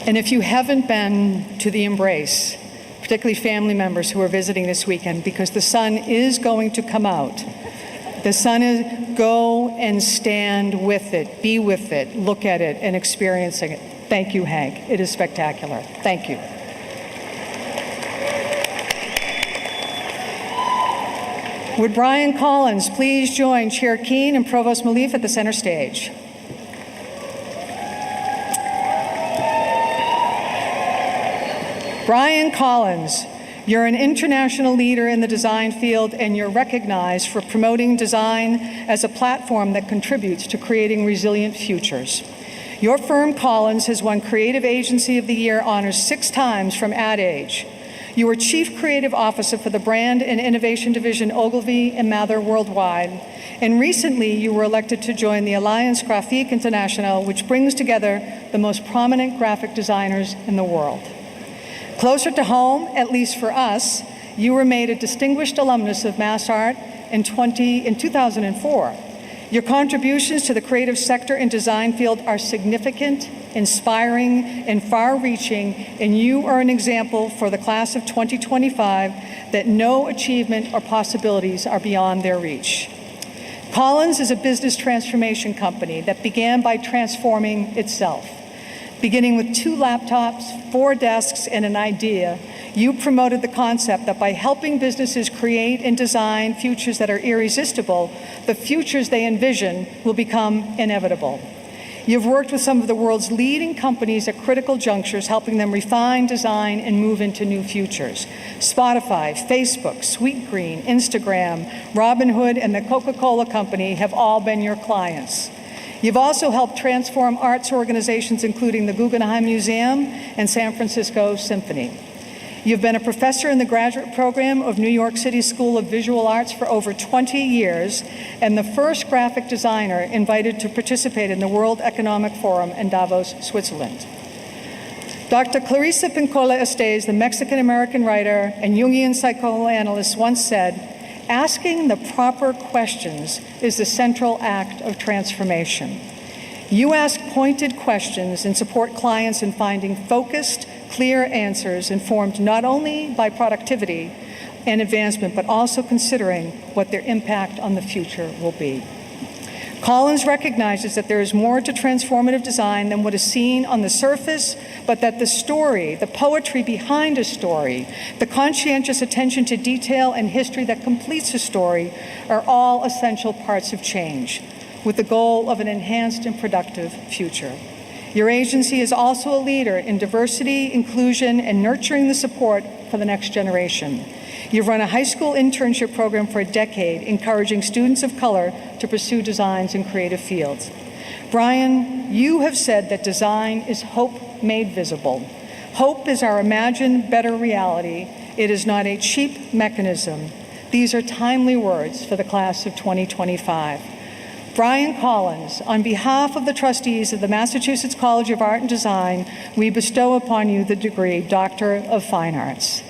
And if you haven't been to the Embrace, particularly family members who are visiting this weekend, because the sun is going to come out. The sun is, go and stand with it, be with it, look at it, and experiencing it. Thank you, Hank. It is spectacular. Thank you. Would Brian Collins please join Chair Keene and Provost Malif at the center stage? Brian Collins, you're an international leader in the design field, and you're recognized for promoting design as a platform that contributes to creating resilient futures. Your firm, Collins, has won Creative Agency of the Year honors 6 times from Ad Age. You were Chief Creative Officer for the Brand and Innovation Division Ogilvy and Mather Worldwide, and recently you were elected to join the Alliance Graphique Internationale, which brings together the most prominent graphic designers in the world. Closer to home, at least for us, you were made a distinguished alumnus of MassArt in 2004. Your contributions to the creative sector and design field are significant, inspiring, and far-reaching, and you are an example for the class of 2025 that no achievement or possibilities are beyond their reach. Collins is a business transformation company that began by transforming itself. Beginning with 2 laptops, 4 desks, and an idea, you promoted the concept that by helping businesses create and design futures that are irresistible, the futures they envision will become inevitable. You've worked with some of the world's leading companies at critical junctures, helping them refine, design, and move into new futures. Spotify, Facebook, Sweetgreen, Instagram, Robinhood, and the Coca-Cola Company have all been your clients. You've also helped transform arts organizations, including the Guggenheim Museum and San Francisco Symphony. You've been a professor in the graduate program of New York City School of Visual Arts for over 20 years, and the first graphic designer invited to participate in the World Economic Forum in Davos, Switzerland. Dr. Clarissa Pinkola Estes, the Mexican-American writer and Jungian psychoanalyst, once said, "Asking the proper questions is the central act of transformation." You ask pointed questions and support clients in finding focused, clear answers informed not only by productivity and advancement, but also considering what their impact on the future will be. Collins recognizes that there is more to transformative design than what is seen on the surface, but that the story, the poetry behind a story, the conscientious attention to detail and history that completes a story are all essential parts of change, with the goal of an enhanced and productive future. Your agency is also a leader in diversity, inclusion, and nurturing the support for the next generation. You've run a high school internship program for a decade, encouraging students of color to pursue designs in creative fields. Brian, you have said that design is hope made visible. Hope is our imagined better reality. It is not a cheap mechanism. These are timely words for the class of 2025. Brian Collins, on behalf of the trustees of the Massachusetts College of Art and Design, we bestow upon you the degree Doctor of Fine Arts.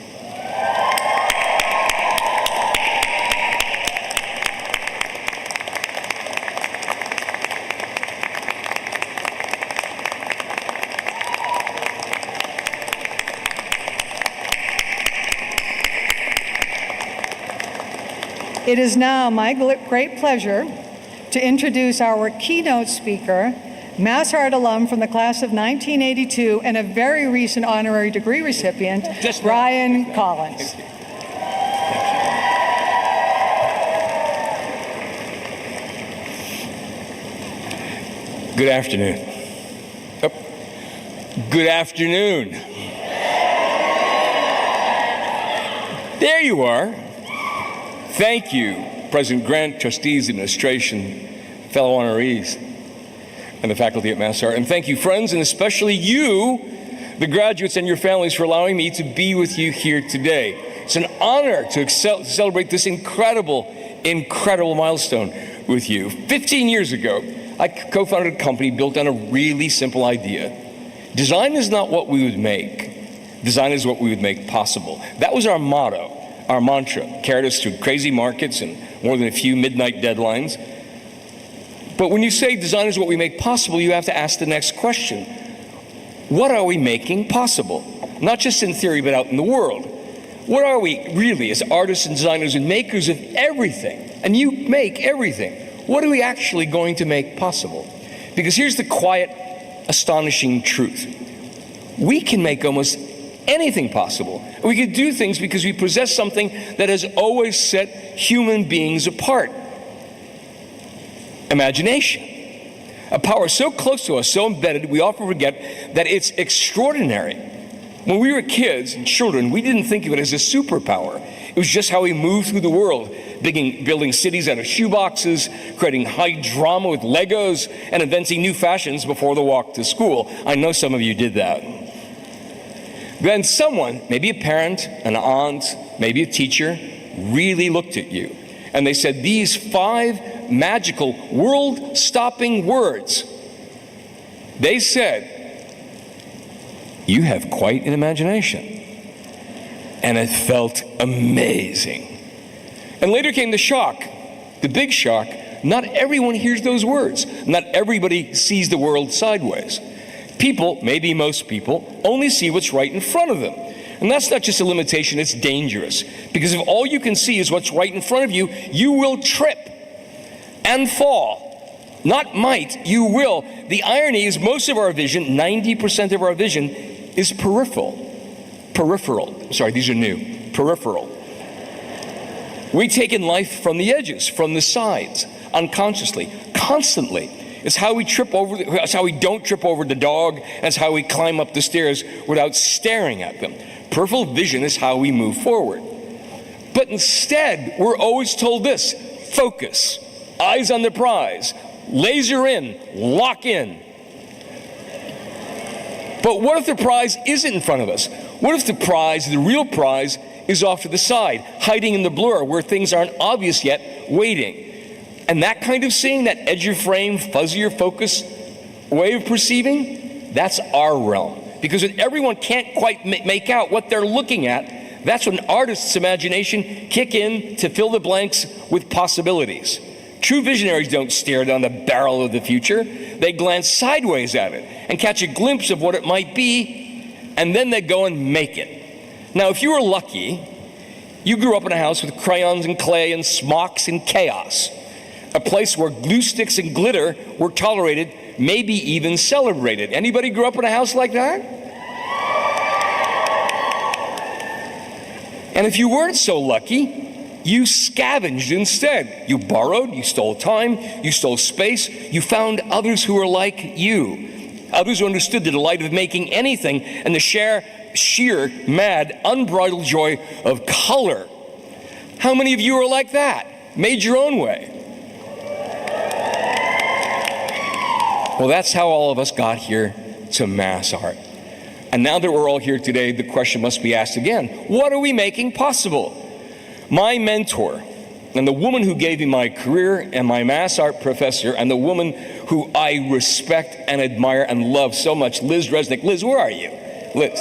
It is now my great pleasure to introduce our keynote speaker, MassArt alum from the class of 1982 and a very recent honorary degree recipient, Brian Collins. Good afternoon. Oh. Good afternoon. There you are. Thank you, President Grant, trustees, administration, fellow honorees, and the faculty at MassArt. And thank you, friends, and especially you, the graduates and your families, for allowing me to be with you here today. It's an honor to celebrate this incredible milestone with you. 15 years ago, I co-founded a company built on a really simple idea. Design is not what we would make. Design is what we would make possible. That was our motto. Our mantra carried us through crazy markets and more than a few midnight deadlines. But when you say design is what we make possible, you have to ask the next question. What are we making possible? Not just in theory, but out in the world. What are we really, as artists and designers and makers of everything? And you make everything. What are we actually going to make possible? Because here's the quiet, astonishing truth. We can make almost anything possible. We can do things because we possess something that has always set human beings apart. Imagination. A power so close to us, so embedded, we often forget that it's extraordinary. When we were kids and children, we didn't think of it as a superpower. It was just how we moved through the world, building cities out of shoeboxes, creating high drama with Legos, and inventing new fashions before the walk to school. I know some of you did that. Then someone, maybe a parent, an aunt, maybe a teacher, really looked at you and they said these 5 magical, world-stopping words. They said, "You have quite an imagination." And it felt amazing. And later came the shock, the big shock. Not everyone hears those words. Not everybody sees the world sideways. People, maybe most people, only see what's right in front of them. And that's not just a limitation, it's dangerous. Because if all you can see is what's right in front of you, you will trip and fall. Not might, you will. The irony is most of our vision, 90% of our vision, is peripheral. Sorry, these are new. Peripheral. We take in life from the edges, from the sides, unconsciously, constantly. It's how we it's how we don't trip over the dog, and it's how we climb up the stairs without staring at them. Peripheral vision is how we move forward. But instead, we're always told this: focus, eyes on the prize, laser in, lock in. But what if the prize isn't in front of us? What if the prize, the real prize, is off to the side, hiding in the blur where things aren't obvious yet, waiting? And that kind of seeing, that edge of frame, fuzzier focus way of perceiving, that's our realm. Because when everyone can't quite make out what they're looking at, that's when artists' imagination kick in to fill the blanks with possibilities. True visionaries don't stare down the barrel of the future. They glance sideways at it and catch a glimpse of what it might be and then they go and make it. Now, if you were lucky, you grew up in a house with crayons and clay and smocks and chaos, a place where glue sticks and glitter were tolerated, maybe even celebrated. Anybody grew up in a house like that? And if you weren't so lucky, you scavenged instead. You borrowed, you stole time, you stole space, you found others who were like you, others who understood the delight of making anything and the sheer, mad, unbridled joy of color. How many of you are like that? Made your own way? Well, that's how all of us got here to MassArt. And now that we're all here today, the question must be asked again, what are we making possible? My mentor, and the woman who gave me my career, and my MassArt professor, and the woman who I respect and admire and love so much, Liz Resnick. Liz, where are you? Liz.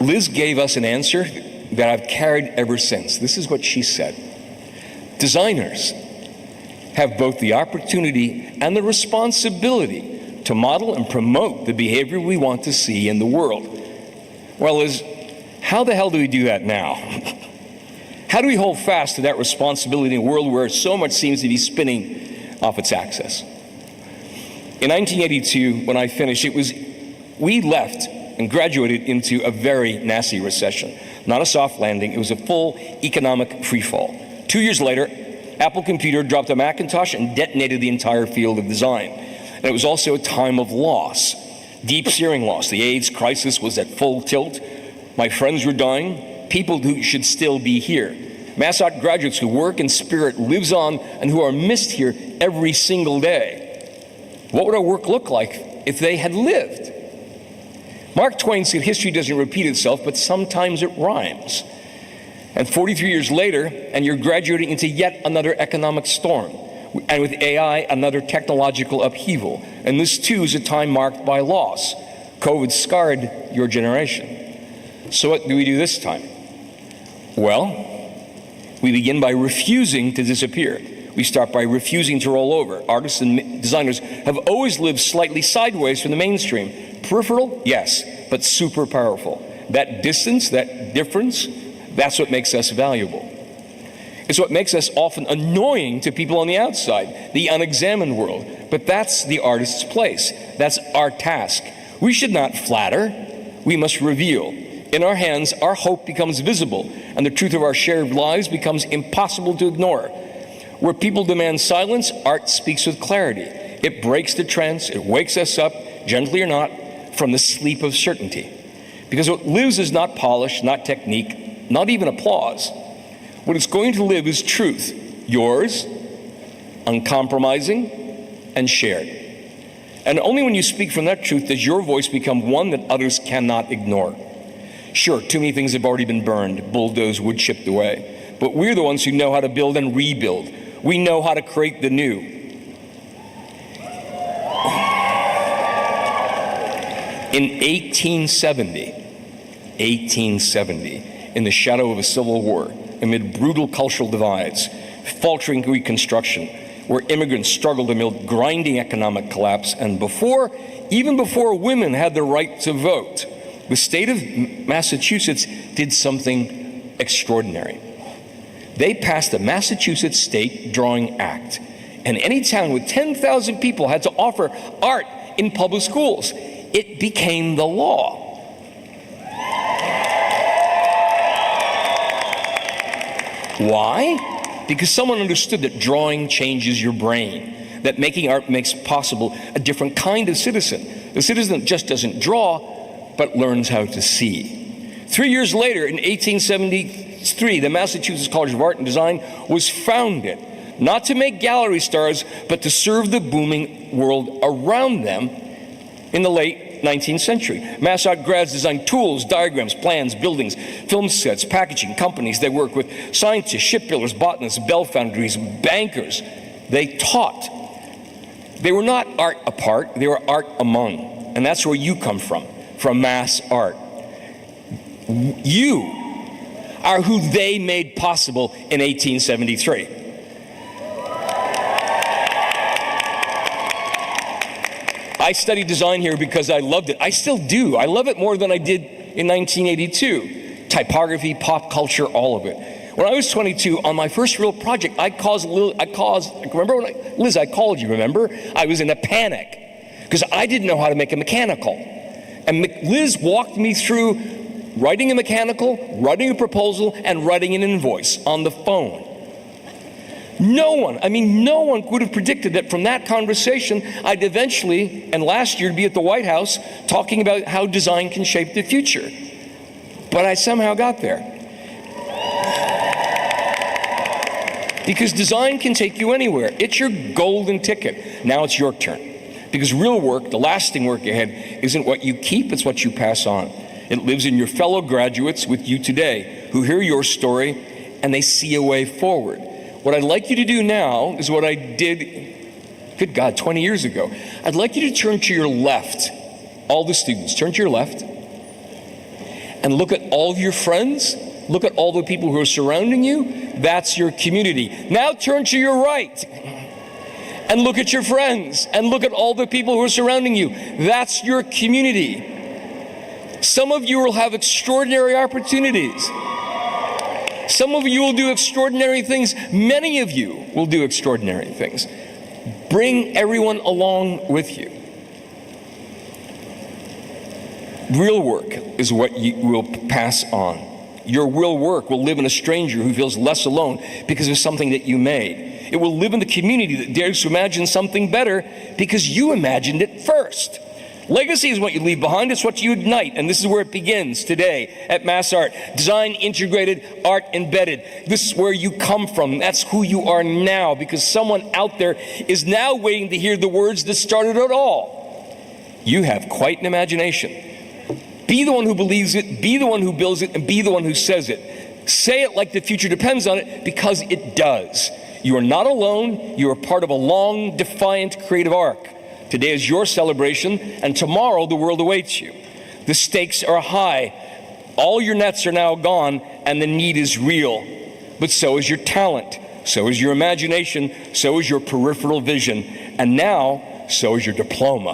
Liz gave us an answer that I've carried ever since. This is what she said. Designers have both the opportunity and the responsibility to model and promote the behavior we want to see in the world. Well, Liz, how the hell do we do that now? How do we hold fast to that responsibility in a world where so much seems to be spinning off its axis? In 1982, when I finished, we left and graduated into a very nasty recession. Not a soft landing, it was a full economic freefall. 2 years later, Apple Computer dropped a Macintosh and detonated the entire field of design. And it was also a time of loss, deep searing loss. The AIDS crisis was at full tilt. My friends were dying, people who should still be here. MassArt graduates whose work and spirit lives on and who are missed here every single day. What would our work look like if they had lived? Mark Twain said history doesn't repeat itself, but sometimes it rhymes. And 43 years later, and you're graduating into yet another economic storm. And with AI, another technological upheaval. And this too is a time marked by loss. COVID scarred your generation. So what do we do this time? Well, we begin by refusing to disappear. We start by refusing to roll over. Artists and designers have always lived slightly sideways from the mainstream. Peripheral, yes, but super powerful. That distance, that difference, that's what makes us valuable. It's what makes us often annoying to people on the outside, the unexamined world. But that's the artist's place. That's our task. We should not flatter. We must reveal. In our hands, our hope becomes visible, and the truth of our shared lives becomes impossible to ignore. Where people demand silence, art speaks with clarity. It breaks the trance. It wakes us up, gently or not, from the sleep of certainty. Because what lives is not polish, not technique, not even applause. What it's going to live is truth, yours, uncompromising, and shared. And only when you speak from that truth does your voice become one that others cannot ignore. Sure, too many things have already been burned, bulldozed, wood chipped away. But we're the ones who know how to build and rebuild. We know how to create the new. In 1870, in the shadow of a civil war, amid brutal cultural divides, faltering Reconstruction, where immigrants struggled amid grinding economic collapse, and even before women had the right to vote, the state of Massachusetts did something extraordinary. They passed the Massachusetts State Drawing Act, and any town with 10,000 people had to offer art in public schools. It became the law. Why? Because someone understood that drawing changes your brain, that making art makes possible a different kind of citizen. The citizen that just doesn't draw, but learns how to see. 3 years later, in 1873, the Massachusetts College of Art and Design was founded, not to make gallery stars, but to serve the booming world around them in the late 19th century. MassArt grads designed tools, diagrams, plans, buildings, film sets, packaging, companies. They work with scientists, shipbuilders, botanists, bell foundries, bankers. They taught. They were not art apart, they were art among. And that's where you come from MassArt. You are who they made possible in 1873. I studied design here because I loved it. I still do. I love it more than I did in 1982. Typography, pop culture, all of it. When I was 22, on my first real project, remember when Liz, I called you, remember? I was in a panic because I didn't know how to make a mechanical. And Liz walked me through writing a mechanical, writing a proposal, and writing an invoice on the phone. No one could have predicted that from that conversation, I'd eventually, and last year, be at the White House talking about how design can shape the future. But I somehow got there. Because design can take you anywhere. It's your golden ticket. Now it's your turn. Because real work, the lasting work ahead, isn't what you keep, it's what you pass on. It lives in your fellow graduates with you today who hear your story and they see a way forward. What I'd like you to do now is what I did, good God, 20 years ago. I'd like you to turn to your left, all the students, turn to your left and look at all of your friends, look at all the people who are surrounding you. That's your community. Now turn to your right and look at your friends and look at all the people who are surrounding you. That's your community. Some of you will have extraordinary opportunities. Some of you will do extraordinary things. Many of you will do extraordinary things. Bring everyone along with you. Real work is what you will pass on. Your real work will live in a stranger who feels less alone because of something that you made. It will live in the community that dares to imagine something better because you imagined it first. Legacy is what you leave behind, it's what you ignite, and this is where it begins today at MassArt. Design integrated, art embedded. This is where you come from, that's who you are now, because someone out there is now waiting to hear the words that started it all. You have quite an imagination. Be the one who believes it, be the one who builds it, and be the one who says it. Say it like the future depends on it, because it does. You are not alone, you are part of a long, defiant, creative arc. Today is your celebration, and tomorrow the world awaits you. The stakes are high. All your nets are now gone, and the need is real. But so is your talent, so is your imagination, so is your peripheral vision, and now, so is your diploma.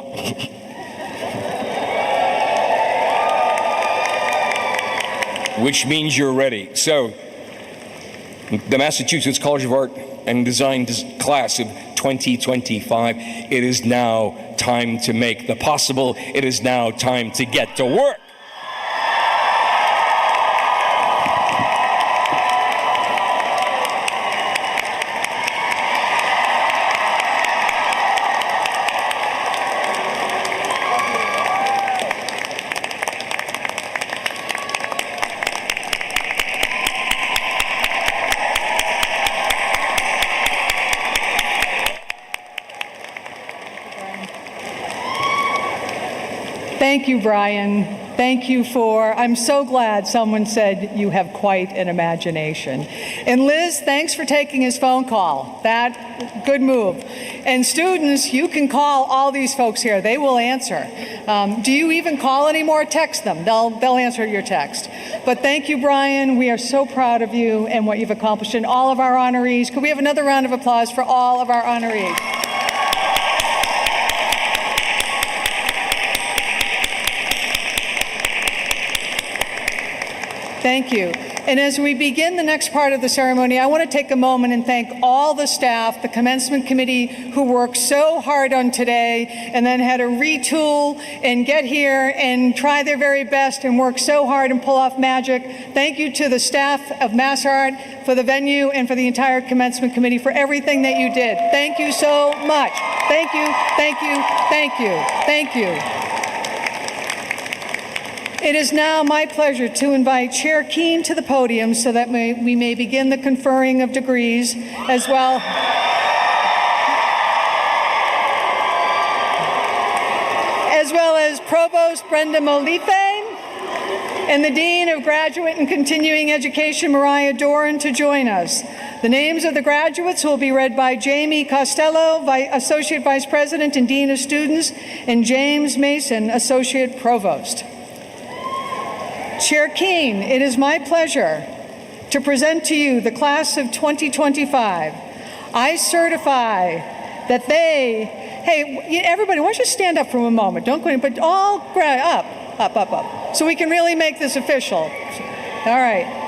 Which means you're ready. So, the Massachusetts College of Art and Design class of 2025, it is now time to make the possible. It is now time to get to work. Thank you, Brian. Thank you I'm so glad someone said you have quite an imagination. And Liz, thanks for taking his phone call. Good move. And students, you can call all these folks here. They will answer. Do you even call anymore? Text them. They'll answer your text. But thank you, Brian. We are so proud of you and what you've accomplished, and all of our honorees. Could we have another round of applause for all of our honorees? Thank you. And as we begin the next part of the ceremony, I want to take a moment and thank all the staff, the Commencement Committee, who worked so hard on today and then had to retool and get here and try their very best and work so hard and pull off magic. Thank you to the staff of MassArt for the venue and for the entire Commencement Committee for everything that you did. Thank you so much. Thank you, thank you, thank you, thank you. It is now my pleasure to invite Chair Keene to the podium so that we may begin the conferring of degrees, as well as Provost Brenda Molife and the Dean of Graduate and Continuing Education, Mariah Doran, to join us. The names of the graduates will be read by Jamie Costello, Associate Vice President and Dean of Students, and James Mason, Associate Provost. Chair Keene, it is my pleasure to present to you the class of 2025. I certify that they Hey, everybody, why don't you stand up for a moment? Don't go, but all up, so we can really make this official. All right.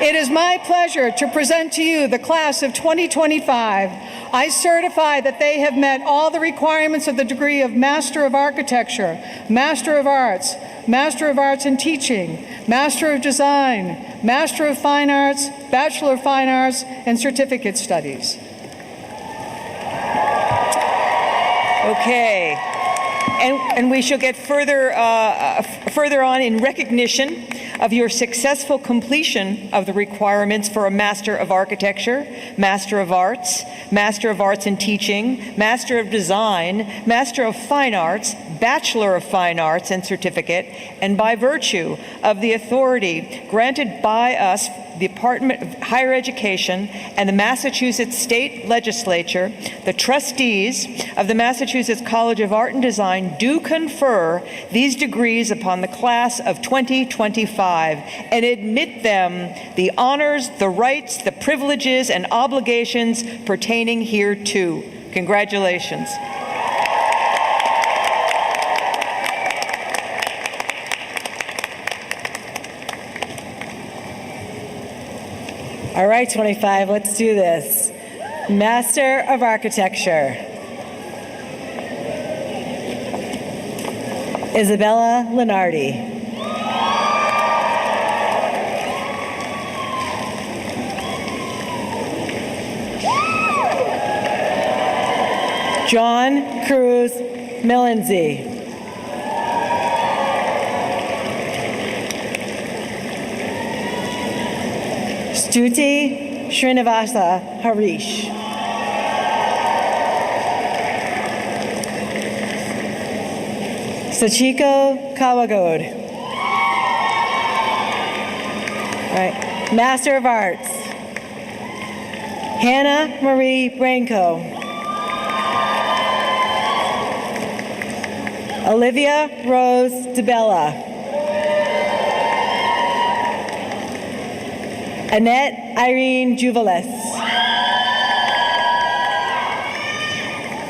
It is my pleasure to present to you the class of 2025. I certify that they have met all the requirements of the degree of Master of Architecture, Master of Arts in Teaching, Master of Design, Master of Fine Arts, Bachelor of Fine Arts, and Certificate Studies. Okay. And we shall get further on in recognition of your successful completion of the requirements for a Master of Architecture, Master of Arts in Teaching, Master of Design, Master of Fine Arts, Bachelor of Fine Arts and Certificate, and by virtue of the authority granted by us, the Department of Higher Education and the Massachusetts State Legislature, the trustees of the Massachusetts College of Art and Design do confer these degrees upon the class of 2025 and admit them the honors, the rights, the privileges, and obligations pertaining hereto. Congratulations. All right, 25, let's do this. Master of Architecture. Isabella Lenardi. John Cruz Millenzy. Stuti Srinivasa Harish. Sachiko Kawagod. All right, Master of Arts. Hannah Marie Branco. Olivia Rose DeBella. Annette Irene Juvelis.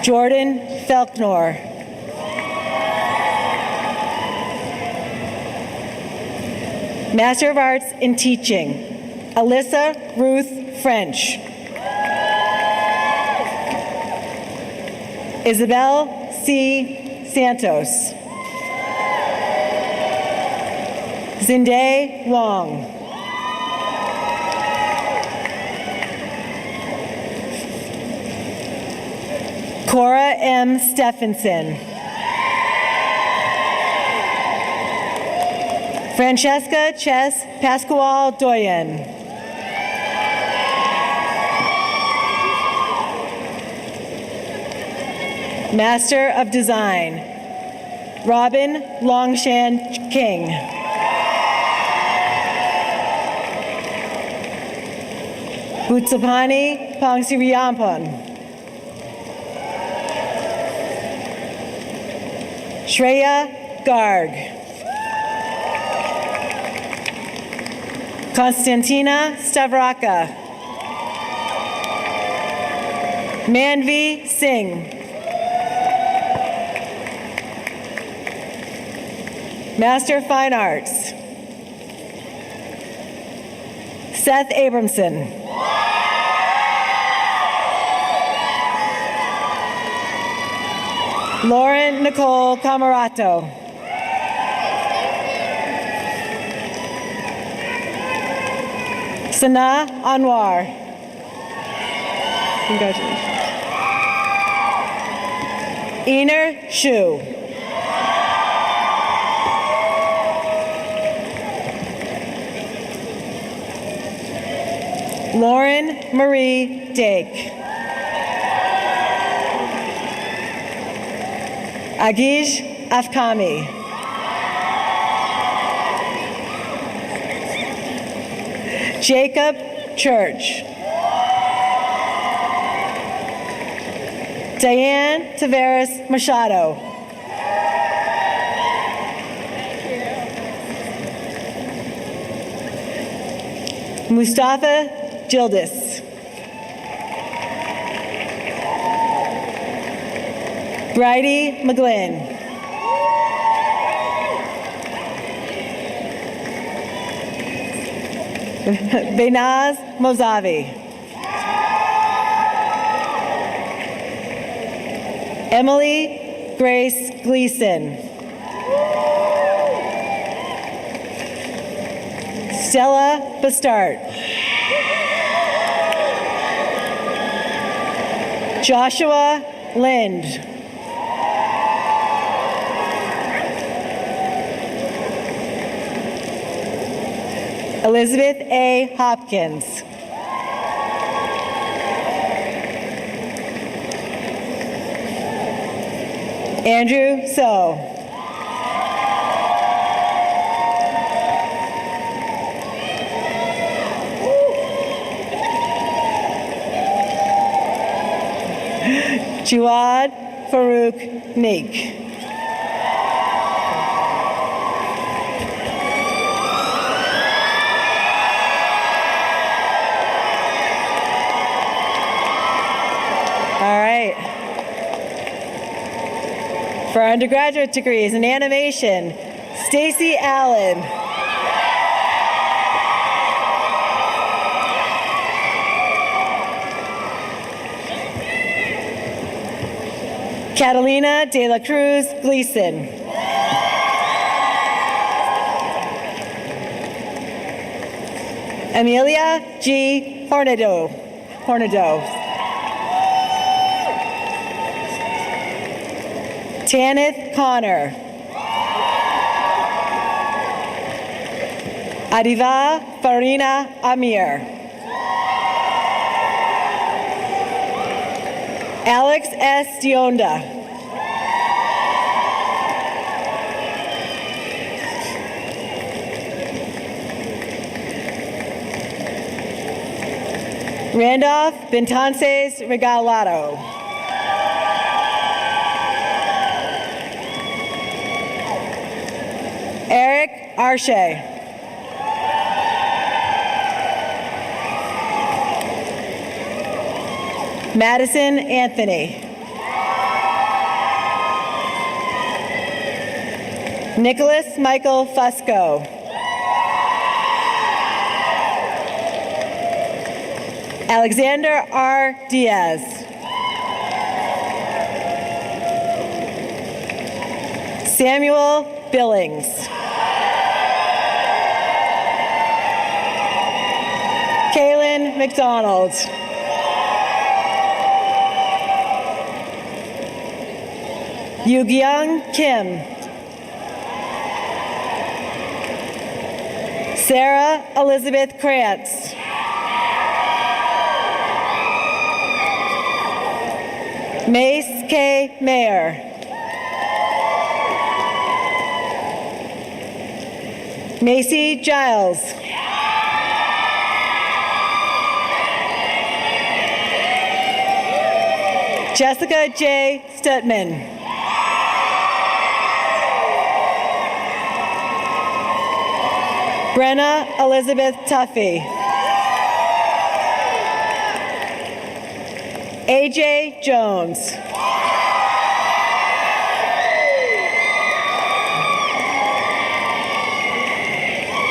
Jordan Felknor. Master of Arts in Teaching, Alyssa Ruth French. Isabel C. Santos. Zinde Wong. Cora M. Stephenson. Francesca Ches Pascual Doyen. Master of Design, Robin Longshan King. Butsapani Pangsiriyampon. Shreya Garg. Konstantina Stavraka. Manvi Singh. Master of Fine Arts, Seth Abramson. Lauren Nicole Camarato. Sana Anwar. Congratulations. Ener Shu. Lauren Marie Dake. Agish Afkami. Jacob Church. Diane Tavares Machado. Mustafa Gildas. Bridie McGlynn. Benaz Mozavi. Emily Grace Gleason. Stella Bastard. Joshua Lind. Elizabeth A. Hopkins. Andrew So. Juad Farouk Naik. All right. For undergraduate degrees in animation, Stacy Allen. Catalina de la Cruz Gleason. Amelia G. Hornado. Tanith Connor. Adiva Farina Amir. Alex S. Dionda. Randolph Bentances Regalado. Eric Arche. Madison Anthony. Nicholas Michael Fusco. Alexander R. Diaz. Samuel Billings. Kaylin McDonald. Yugyung Kim. Sarah Elizabeth Krantz. Mace K. Mayer. Macy Giles. Jessica J. Stutman. Brenna Elizabeth Tuffy. AJ Jones.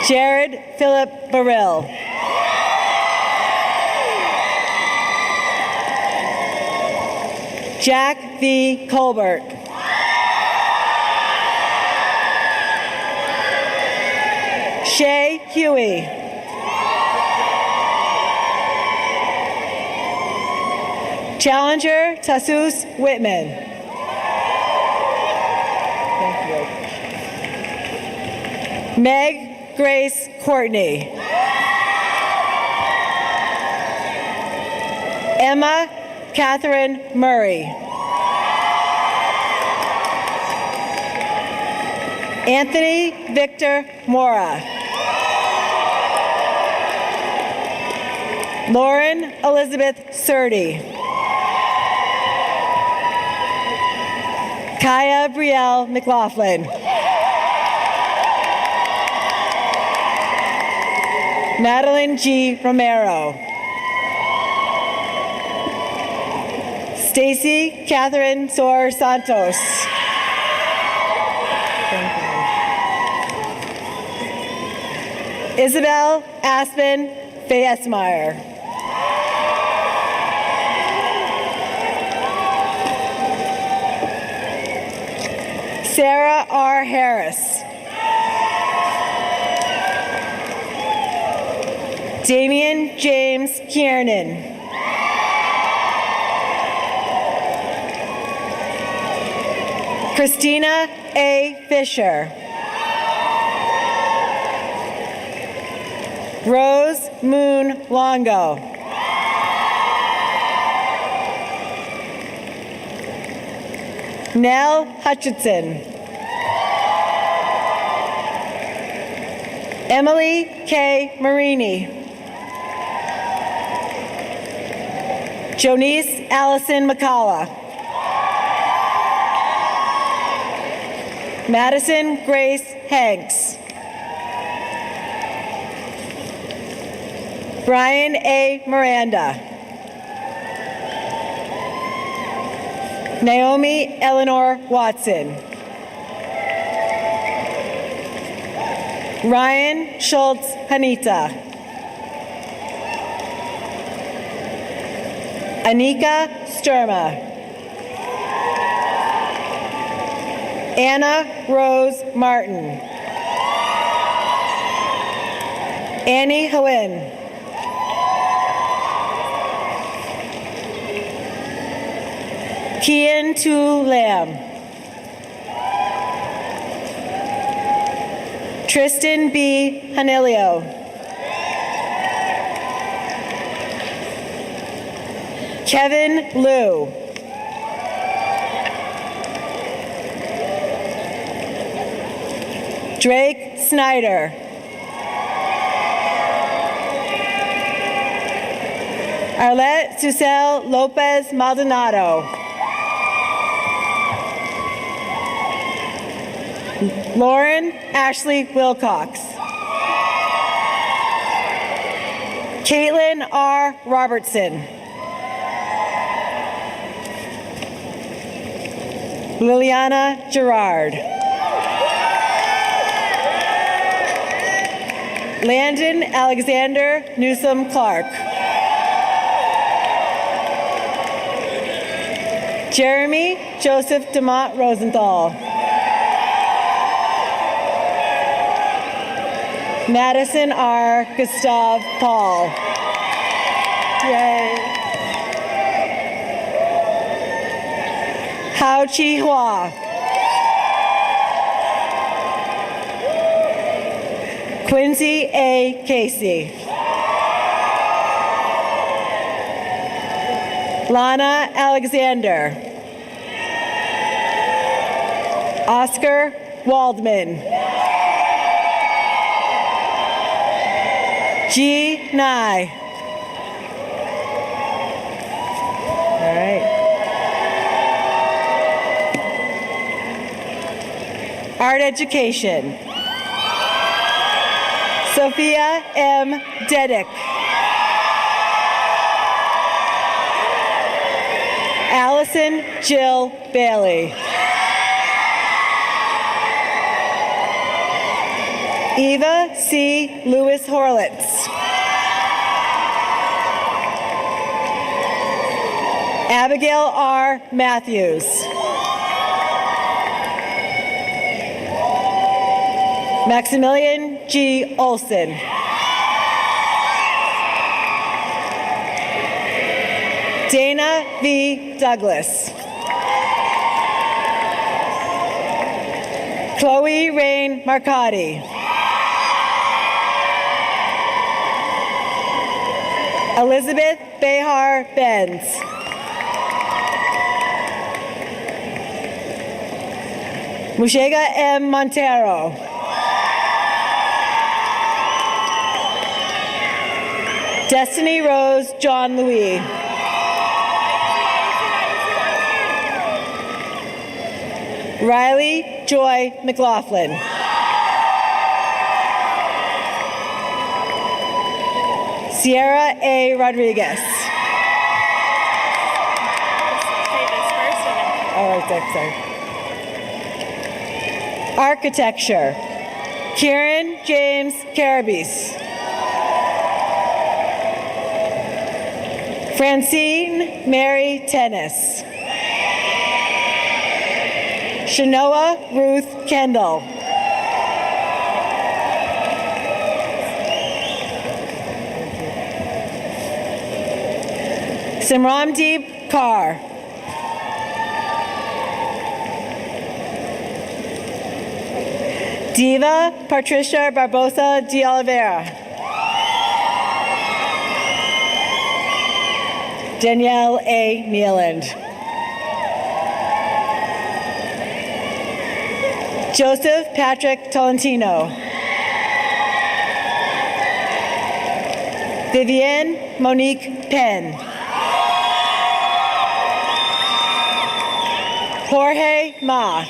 Jared Philip Burrell. Jack V. Colbert. Shay Huey. Challenger Tassus Whitman. Meg Grace Courtney. Emma Catherine Murray. Anthony Victor Mora. Lauren Elizabeth Surdy. Kaya Brielle McLaughlin. Madeline G. Romero. Stacy Catherine Soar Santos. Isabel Aspen Fayesmeyer. Sarah R. Harris. Damian James Kiernan. Christina A. Fisher. Rose Moon Longo. Nell Hutchinson. Emily K. Marini. Jonice Allison McCalla. Madison Grace Hanks. Brian A. Miranda. Naomi Eleanor Watson. Ryan Schultz Hanita. Anika Sturma. Anna Rose Martin. Annie Hoen. Kian Tu Lam. Tristan B. Hanilio. Kevin Liu. Drake Snyder. Arlette Susel Lopez Maldonado. Lauren Ashley Wilcox. Caitlin R. Robertson. Liliana Gerard. Landon Alexander Newsom Clark. Jeremy Joseph DeMont Rosenthal. Madison R. Gustav Paul. Yay. Hao Chi Hua. Quincy A. Casey. Lana Alexander. Oscar Waldman. G. Nye. All right. Art education. Sophia M. Dedick. Allison Jill Bailey. Eva C. Lewis Horlitz. Abigail R. Matthews. Maximilian G. Olson. Dana V. Douglas. Chloe Rain Marcotti. Elizabeth Behar Benz. Mushega M. Montero. Destiny Rose John Louis. Riley Joy McLaughlin. Sierra A. Rodriguez. sorry. Architecture, Kieran James Carabis. Francine Mary Tennis. Shanoa Ruth Kendall. Simramdeep Kaur. Diva Patricia Barbosa de Oliveira. Danielle A. Nealand. Joseph Patrick Tolentino. Vivienne Monique Penn. Jorge Ma.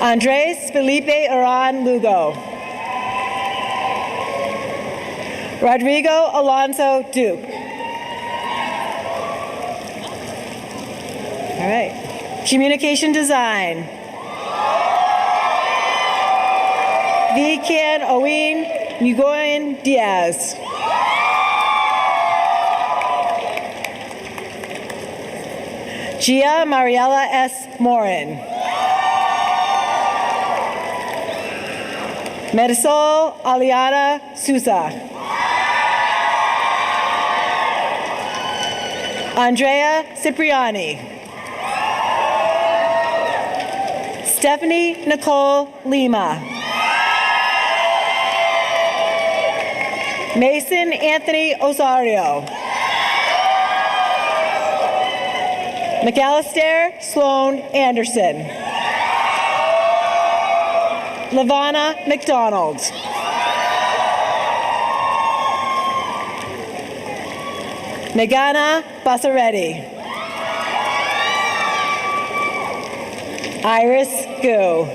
Andres Felipe Aran Lugo. Rodrigo Alonso Duke. All right. Communication design. Vican Owen Nguyen Diaz. Gia Mariela S. Morin. Medisol Aliana Sousa. Andrea Cipriani. Stephanie Nicole Lima. Mason Anthony Osario. McAllister Sloan Anderson. Lavana McDonald. Megana Bassaretti. Iris Gu.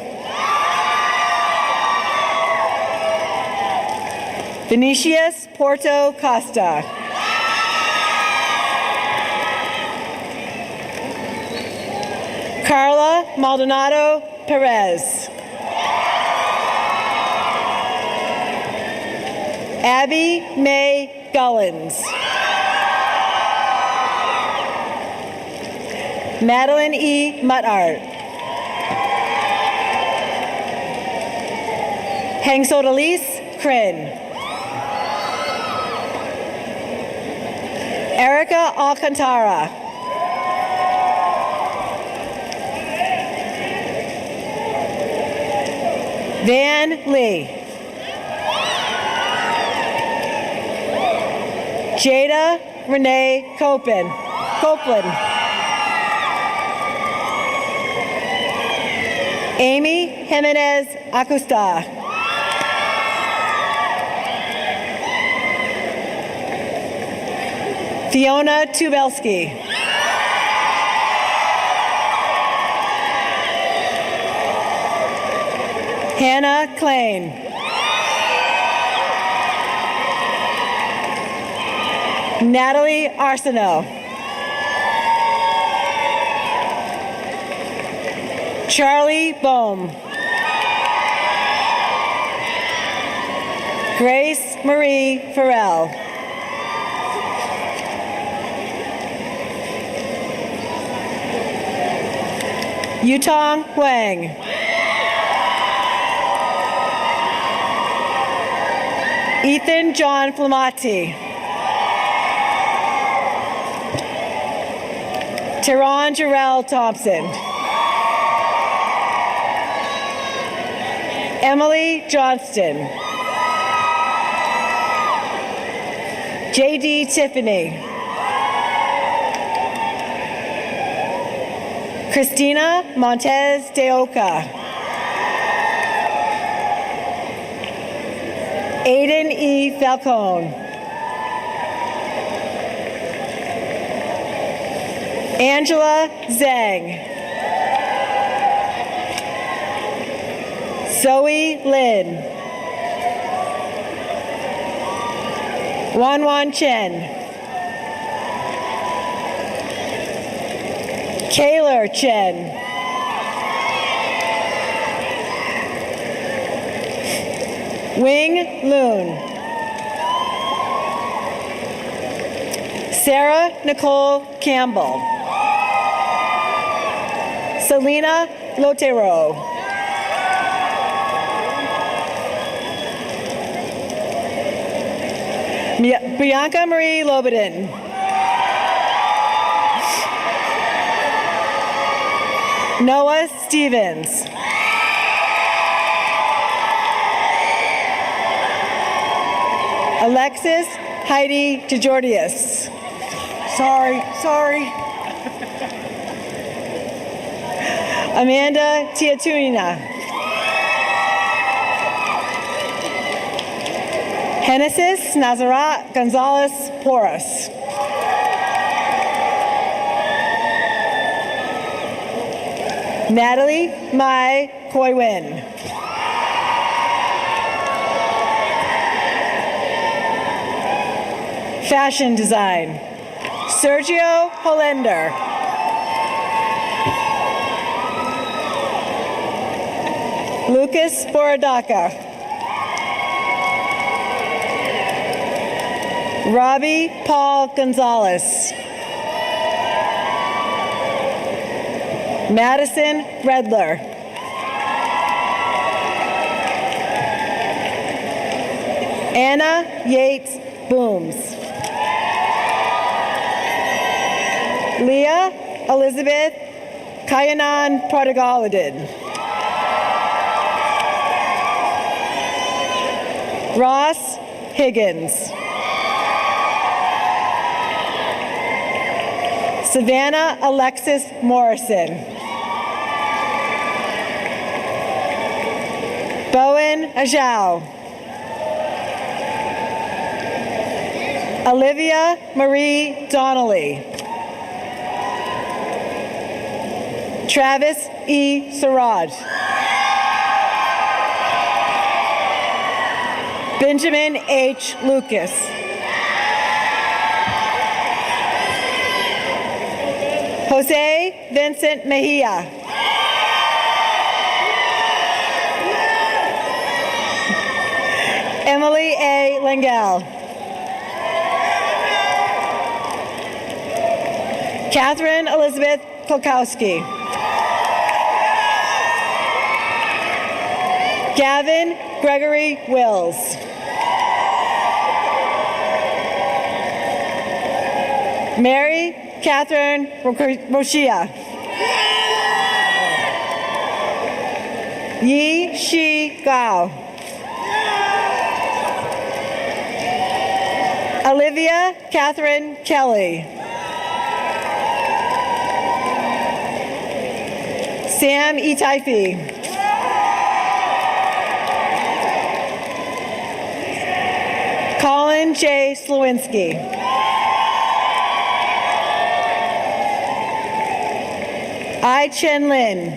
Vinicius Porto Costa. Carla Maldonado Perez. Abby May Gullins. Madeline E. Muttart. Hangsodalise Crin. Erica Alcantara. Van Lee. Jada Renee Copeland. Amy Jimenez Acosta. Fiona Tubelski. Hannah Klein. Natalie Arsenault. Charlie Bohm. Grace Marie Farrell. Yutong Wang. Ethan John Flamati. Teron Jarrell Thompson. Emily Johnston. J.D. Tiffany. Christina Montez de Oca. Aiden E. Falcone. Angela Zhang. Zoe Lin. Wan Chen. Kaylor Chen. Wing Loon. Sarah Nicole Campbell. Selena Lotero. Bianca Marie Lobodin. Noah Stevens. Alexis Heidi DeJordius. Sorry. Amanda Tiatunina. Genesis Nazarat Gonzalez Porras. Natalie Mai Koiwin. Fashion design, Sergio Hollander. Lucas Borodaka. Robbie Paul Gonzalez. Madison Redler. Anna Yates Booms. Leah Elizabeth Kayanan Prodigalidin. Ross Higgins. Savannah Alexis Morrison. Bowen Ajao. Olivia Marie Donnelly. Travis E. Sarad. Benjamin H. Lucas. Jose Vincent Mejia. Emily A. Langell. Catherine Elizabeth Kolkowski. Gavin Gregory Wills. Mary Catherine Roshia. Yi Shi Gao. Olivia Catherine Kelly. Sam Itaifi. Colin J. Slowinski. I Chen Lin.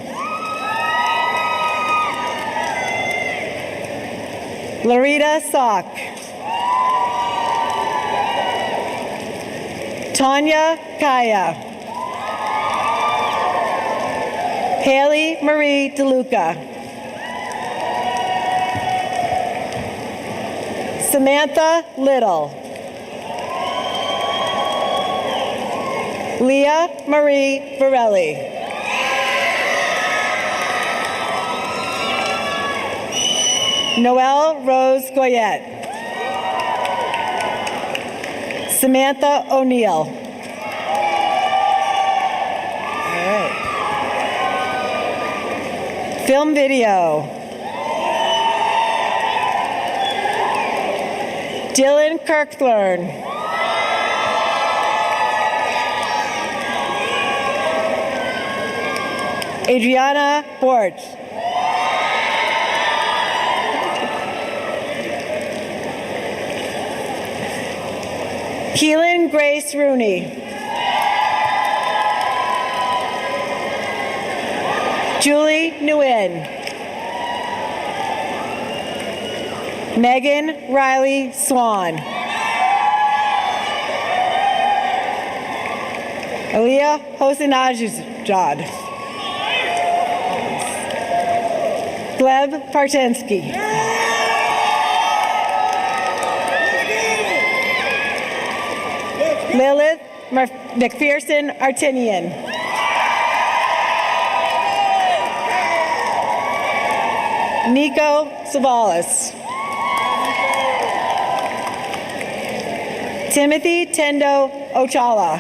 Larita Sock. Tanya Kaya. Haley Marie DeLuca. Samantha Little. Leah Marie Varelli. Noelle Rose Goyette. Samantha O'Neill. All right. Film video. Dylan Kirkthorne. Adriana Bort. Keelan Grace Rooney. Julie Nguyen. Megan Riley Swan. Aliyah Hosinajad. Gleb Partensky. Lilith McPherson Artinian. Nico Savalas. Timothy Tendo Ochala.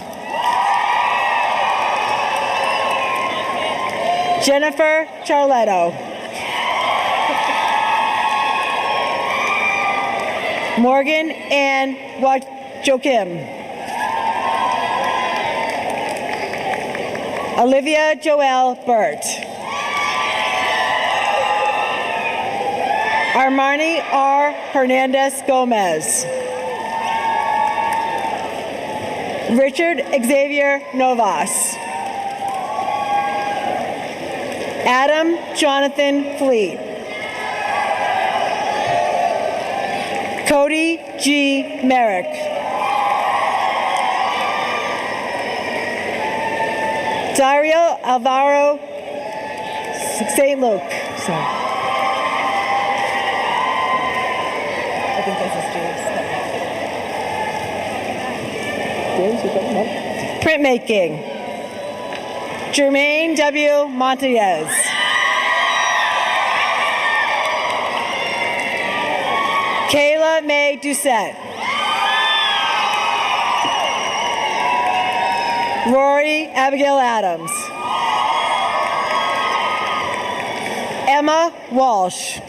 Jennifer Charletto. Morgan Ann Joachim. Olivia Joelle Burt. Armani R. Hernandez Gomez. Richard Xavier Novas. Adam Jonathan Fleet. Cody G. Merrick. Dario Alvaro St. Luke. Sorry. I think that's his James. Printmaking. Jermaine W. Montiez. Kayla Mae Doucette. Rory Abigail Adams. Emma Walsh.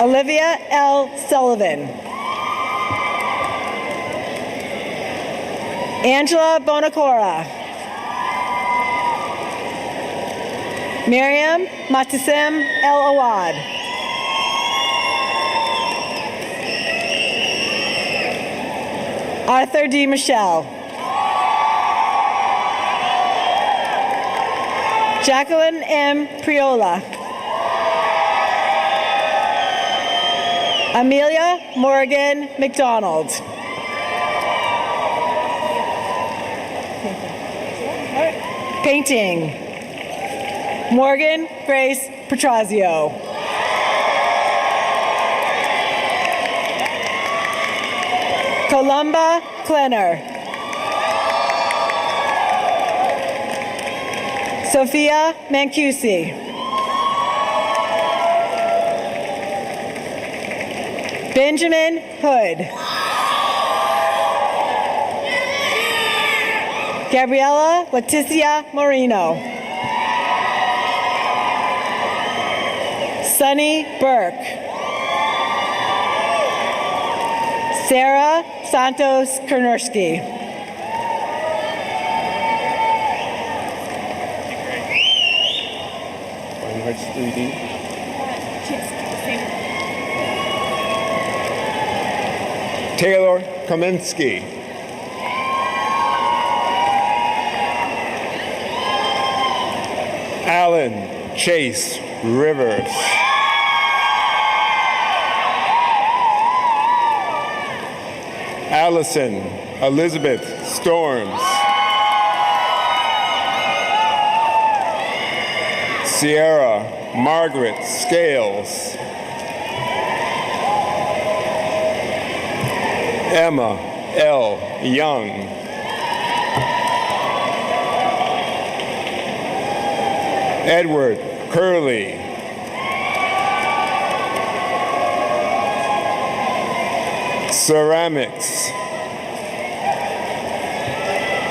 Olivia L. Sullivan. Angela Bonacora. Miriam Matissim El Awad. Arthur D. Michelle. Jacqueline M. Priola. Amelia Morgan McDonald. Painting. Morgan Grace Petrazio. Columba Klenner. Sophia Mancusi. Benjamin Hood. Gabriela Leticia Moreno. Sunny Burke. Sarah Santos Kernersky. Taylor Kaminsky. Alan Chase Rivers. Allison Elizabeth Storms. Sierra Margaret Scales. Emma L. Young. Edward Curley. Ceramics.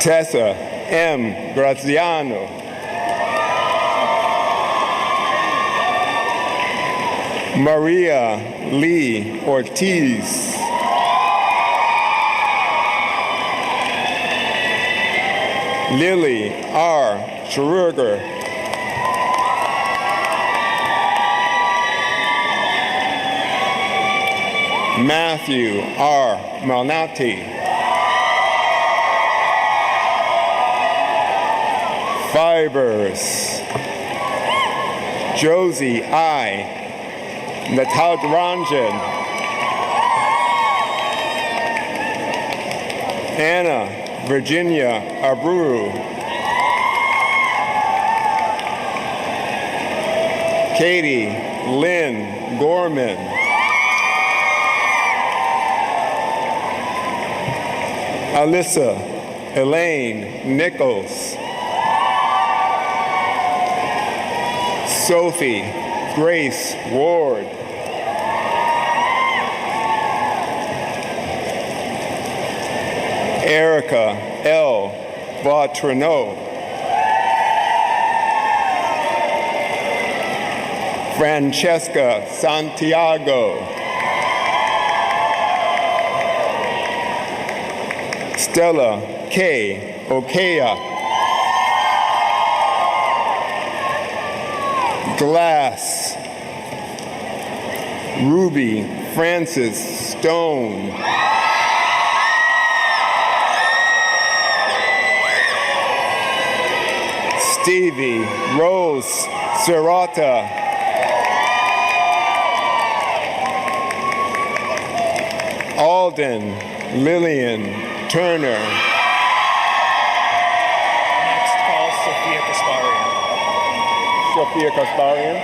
Tessa M. Graziano. Maria Lee Ortiz. Lily R. Schruger. Matthew R. Malnati. Fibers. Josie I. Natarajan. Anna Virginia Abreu. Katie Lynn Gorman. Alyssa Elaine Nichols. Sophie Grace Ward. Erica L. Vautreneau. Francesca Santiago. Stella K. Okea. Glass. Ruby Francis Stone. Stevie Rose Serrata. Alden Lillian Turner. Next call, Sophia Kasparian. Sophia Kasparian.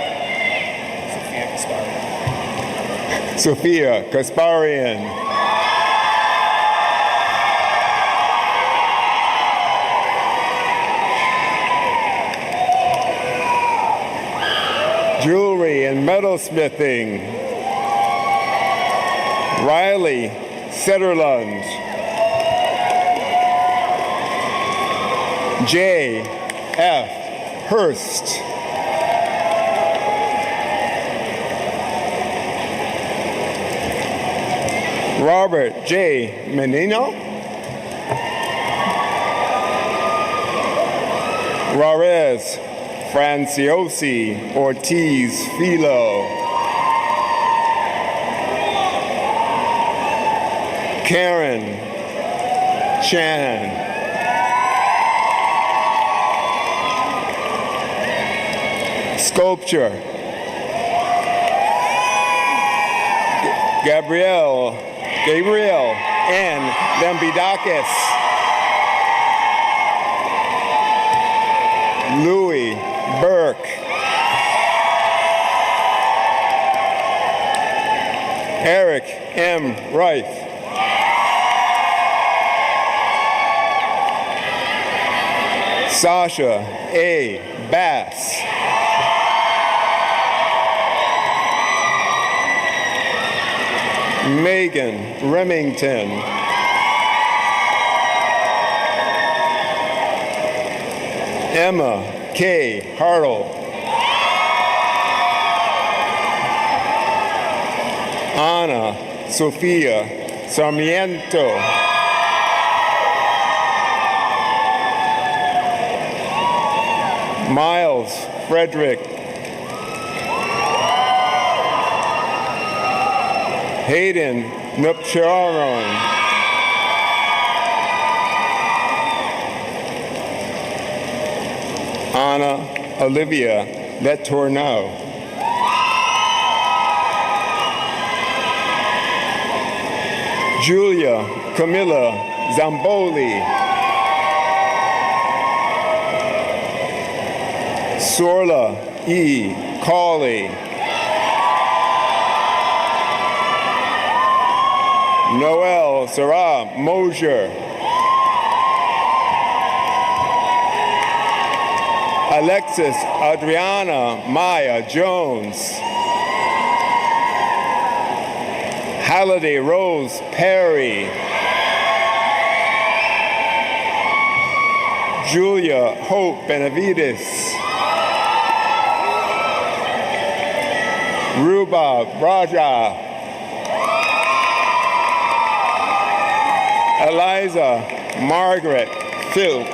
Sophia Kasparian. Sophia Kasparian. Jewelry and metalsmithing. Riley Setterlund. J. F. Hurst. Robert J. Menino. Juarez Franciosi Ortiz Filo. Karen Chan. Sculpture. Gabriel N. Lambidakis. Louis Burke. Eric M. Reif. Sasha A. Bass. Megan Remington. Emma K. Hartle. Ana Sofia Sarmiento. Miles Frederick. Hayden Nupcharon. Anna Olivia Letourneau. Julia Camilla Zamboli. Sorla E. Cawley. Noel Sarah Mosier. Alexis Adriana Maya Jones. Halliday Rose Perry. Julia Hope Benavides. Ruba Raja. Eliza Margaret Phil.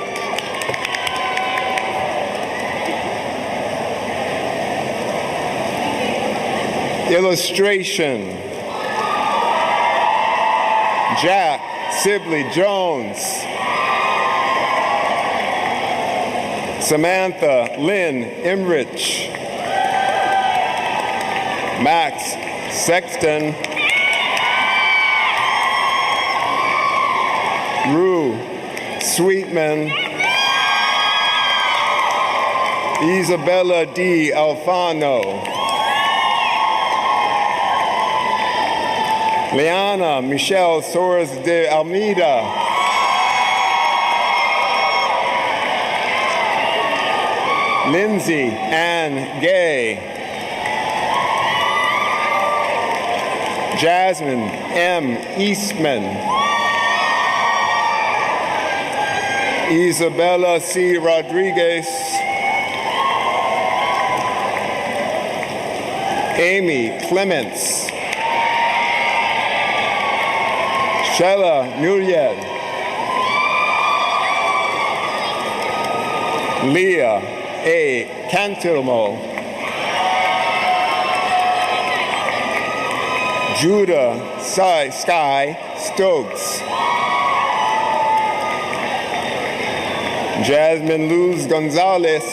Illustration. Jack Sibley Jones. Samantha Lynn Emrich. Max Rue Sweetman, Isabella D. Alfano, Liana Michelle Soares de Almeida, Lindsay Ann Gay, Jasmine M. Eastman, Isabella C. Rodriguez, Amy Clements, Shella Nuyed, Leah A. Cantilmo, Judah Sky Stokes, Jasmine Luz Gonzalez,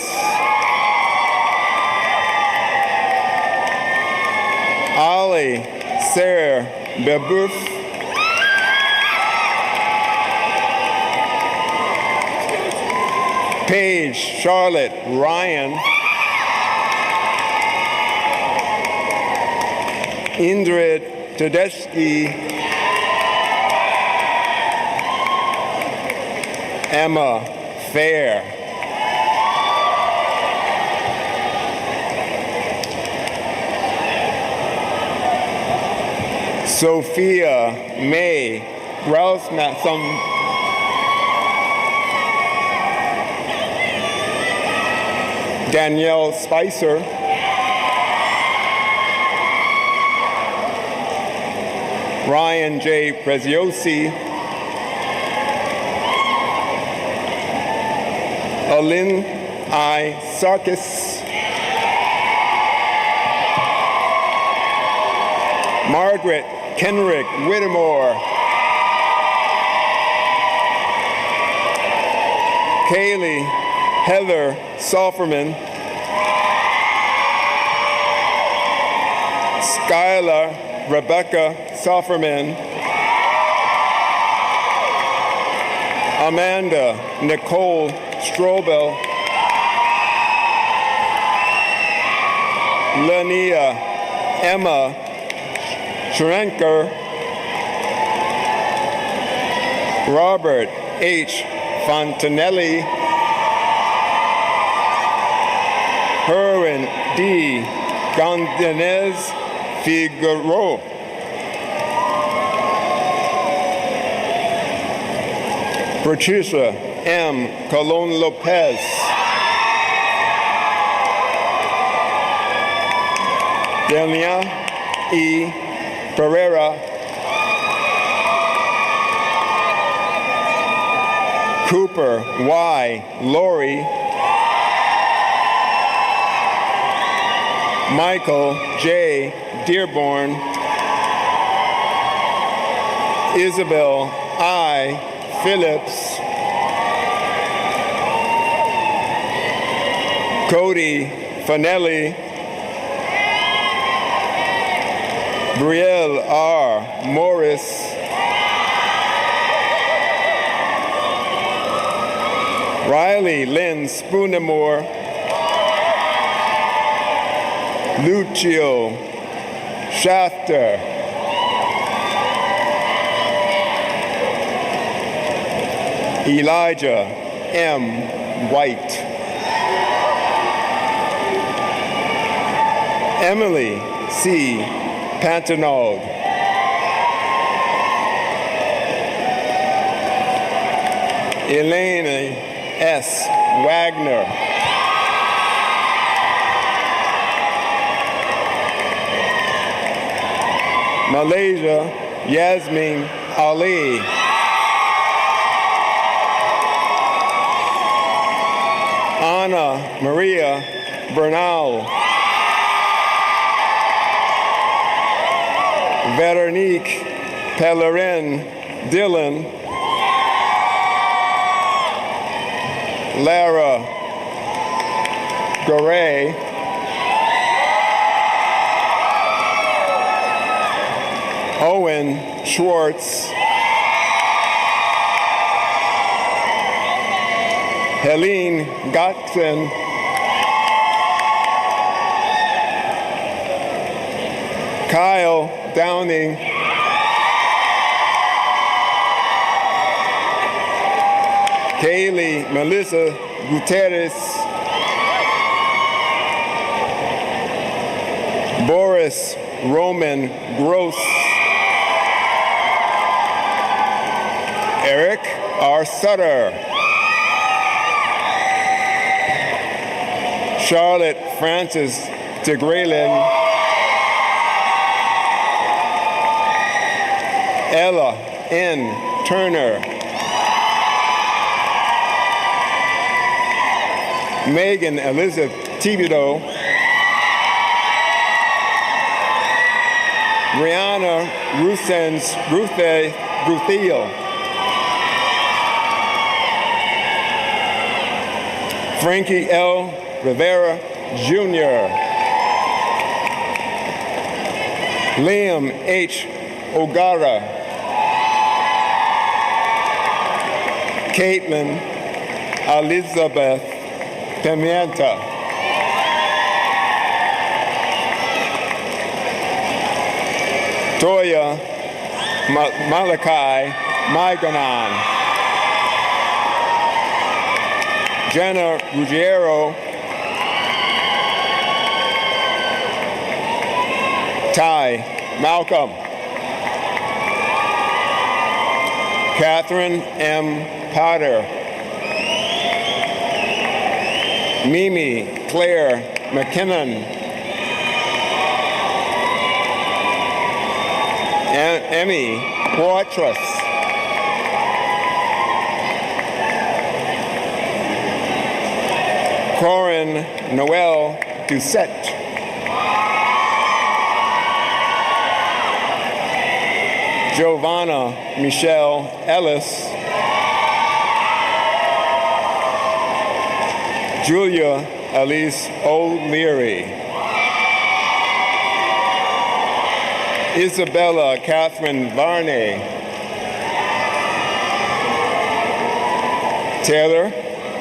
Ali Sarah Bebeuf, Paige Charlotte Ryan, Indrid Tedeschi, Emma Fair, Sophia May Grousmatham, Danielle Spicer, Ryan J. Preziosi, Alin I. Sarkis, Margaret Kenrick Whittemore, Kaylee Heather Sofferman, Skylar Rebecca Sofferman, Amanda Nicole Strobel, Lania Emma Schrenker, Robert H. Fontanelli, Herwin D. Gondanez Figueroa, Patricia M. Colon Lopez, Delia E. Pereira, Cooper Y. Laurie, Michael J. Dearborn, Isabel I. Phillips, Cody Fanelli, Brielle R. Morris, Riley Lynn Spoonemore, Lucio Shafter, Elijah M. White, Emily C. Pantanaud, Elaine S. Wagner, Malaysia Yasmin Ali, Anna Maria Bernal, Veronique Pellerin Dillon, Lara Garay, Owen Schwartz, Helene Gotson, Kyle Downing, Kaylee Melissa Gutierrez, Boris Roman Gross, Eric R. Sutter, Charlotte Frances DeGraylen, Ella N. Turner, Megan Elizabeth Thibodeau, Brianna Ruthiel, Frankie L. Rivera Jr., Liam H. O'Gara, Caitlin Elizabeth Pimienta, Toya Malachi Maiganon, Jenna Ruggiero, Ty Malcolm, Catherine M. Potter, Mimi Claire McKinnon, Emmy Poitras, Corin Noel Doucette, Giovanna Michelle Ellis, Julia Elise O'Leary, Isabella Catherine Varney, Taylor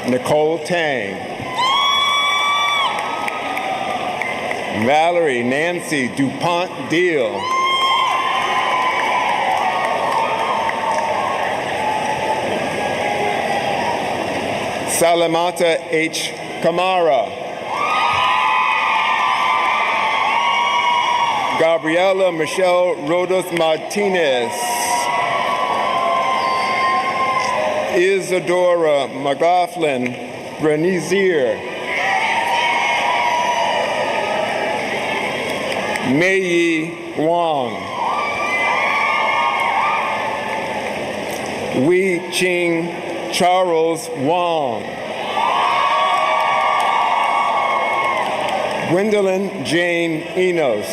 Nicole Tang, Valerie Nancy DuPont Deal, Salamata H. Kamara, Gabriela Michelle Rodas Martinez, Isadora McLaughlin Bernizier, Mei Wang, Wei Ching Charles Wong, Gwendolyn Jane Enos,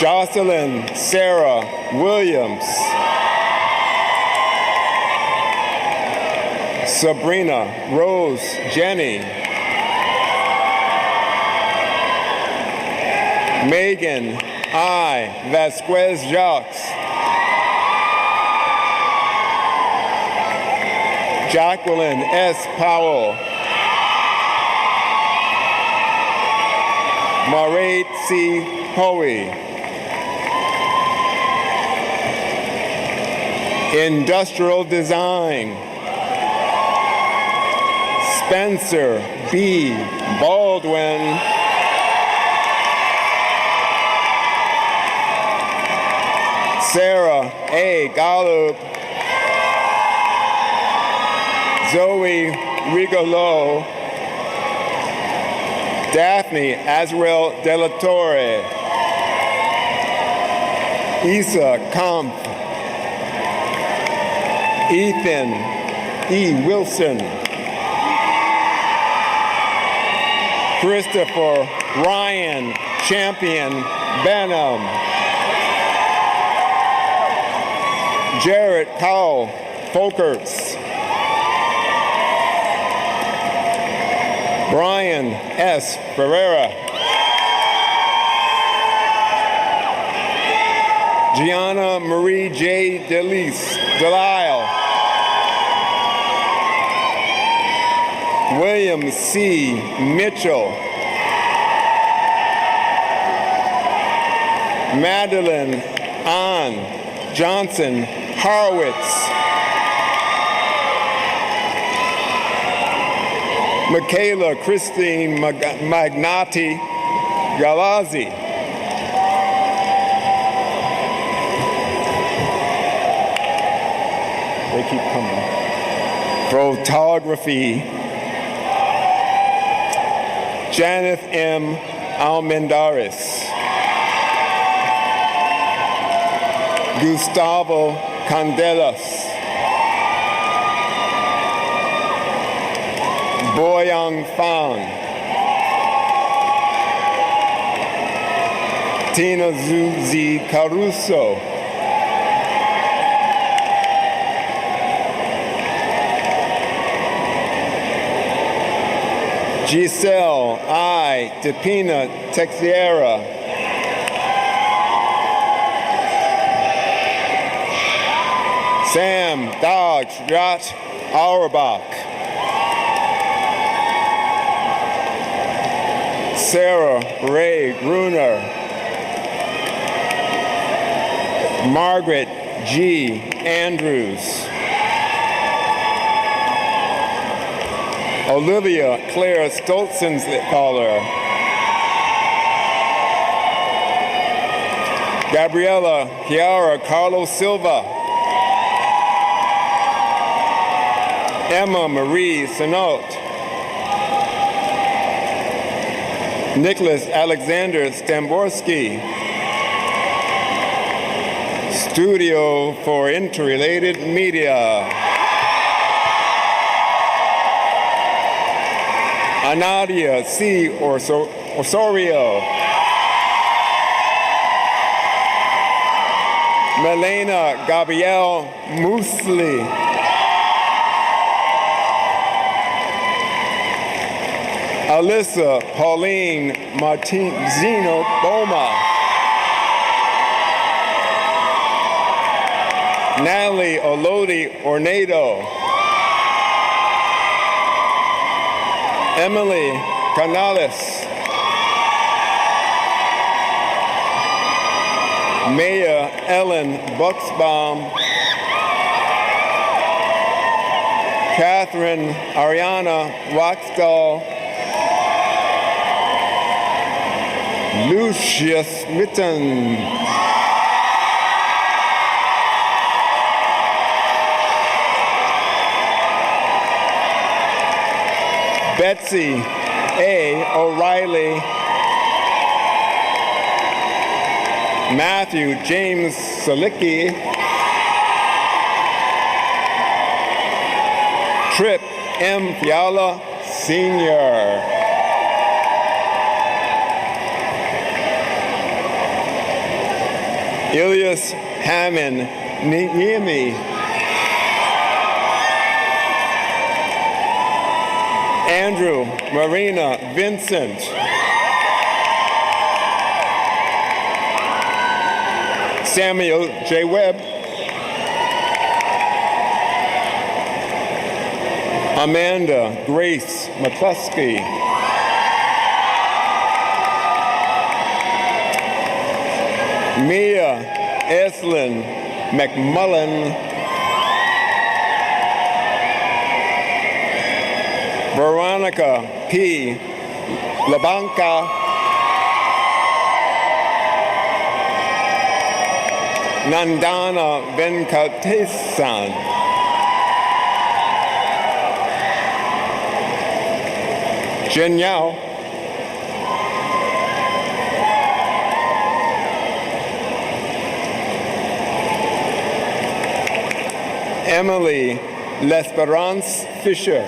Jocelyn Sarah Williams, Sabrina Rose Jenny, Megan I. Vasquez Jacques, Jacqueline S. Powell, Mairead C. Hoey, Industrial Design, Spencer B. Baldwin, Sarah A. Golub, Zoe Rigolo, Daphne Azrael Della Torre, Isa Kampf, Ethan E. Wilson, Christopher Ryan Champion Benham, Jarrett Powell Folkerts, Brian S. Ferreira, Gianna Marie J. Delisle, William C. Mitchell, Madeline Ann Johnson Horowitz, Michaela Christine Magnati Galazzi, they keep coming. Photography, Janet M. Almendares, Gustavo Candelas, Boyang Fan, Tina Zuzi Caruso, Giselle I. Depina Texiera, Sam Dodge Rat Auerbach, Sarah Ray Gruner, Margaret G. Andrews, Olivia Claire Stolzenstaller, Gabriela Chiara Carlos Silva, Emma Marie Sinot, Nicholas Alexander Stamborski, Studio for Interrelated Media, Anadia C. Osorio, Melena Gabrielle Musli, Alyssa Pauline Martinzino Boma, Natalie Olodi Ornado, Emily Canales, Maya Ellen Buxbaum, Catherine Ariana Waxdahl, Lucius Mitten, Betsy A. O'Reilly, Matthew James Salicki, Trip M. Fiala Sr., Ilias Hammond Niemi, Andrew Marina Vincent, Samuel J. Webb, Amanda Grace McCluskey, Mia Eslyn McMullen, Veronica P. Labanca, Nandana Venkatesan, Jen Yao, Emily L'Esperance Fisher,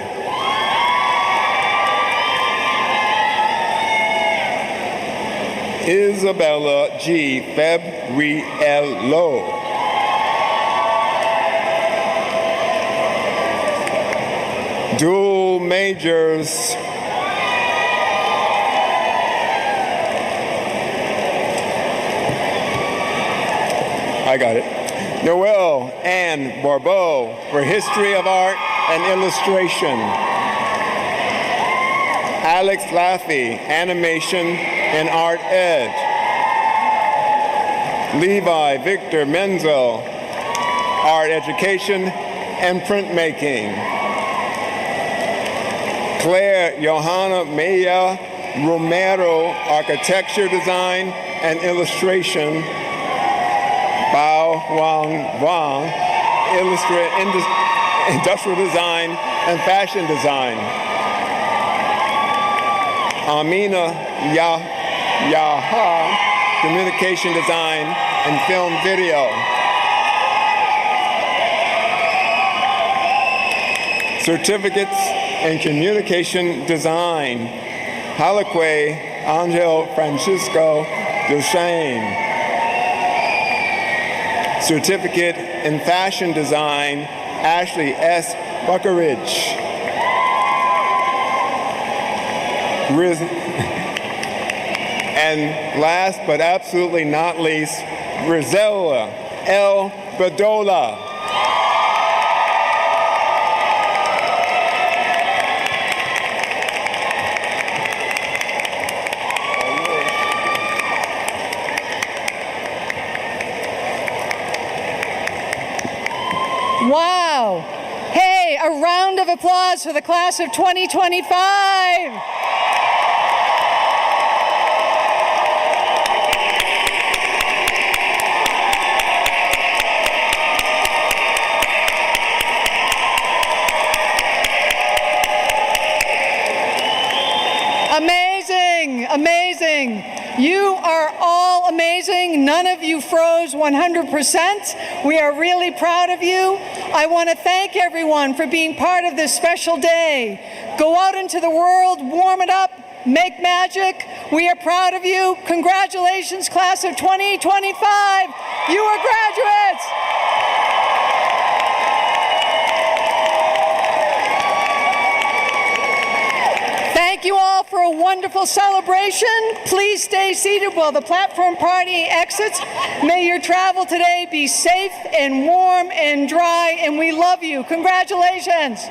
Isabella G. Fabriello, dual majors, I got it. Noelle Ann Barbeau for History of Art and Illustration. Alex Laffey, Animation and Art Ed. Levi Victor Menzel, Art Education and Printmaking. Claire Johanna Maya Romero, Architecture Design and Illustration. Bao Wang Wang, Industrial Design and Fashion Design. Amina Yaha, Communication Design and Film Video. Certificates in Communication Design. Halaque Angel Francisco Duchesne. Certificate in Fashion Design, Ashley S. Buckeridge. And last but absolutely not least, Rizella L. Badola. Wow. Hey, a round of applause for the class of 2025. Amazing, amazing. You are all amazing. None of you froze 100%. We are really proud of you. I want to thank everyone for being part of this special day. Go out into the world, warm it up, make magic. We are proud of you. Congratulations, class of 2025. You are graduates. Thank you all for a wonderful celebration. Please stay seated while the platform party exits. May your travel today be safe and warm and dry, and we love you. Congratulations.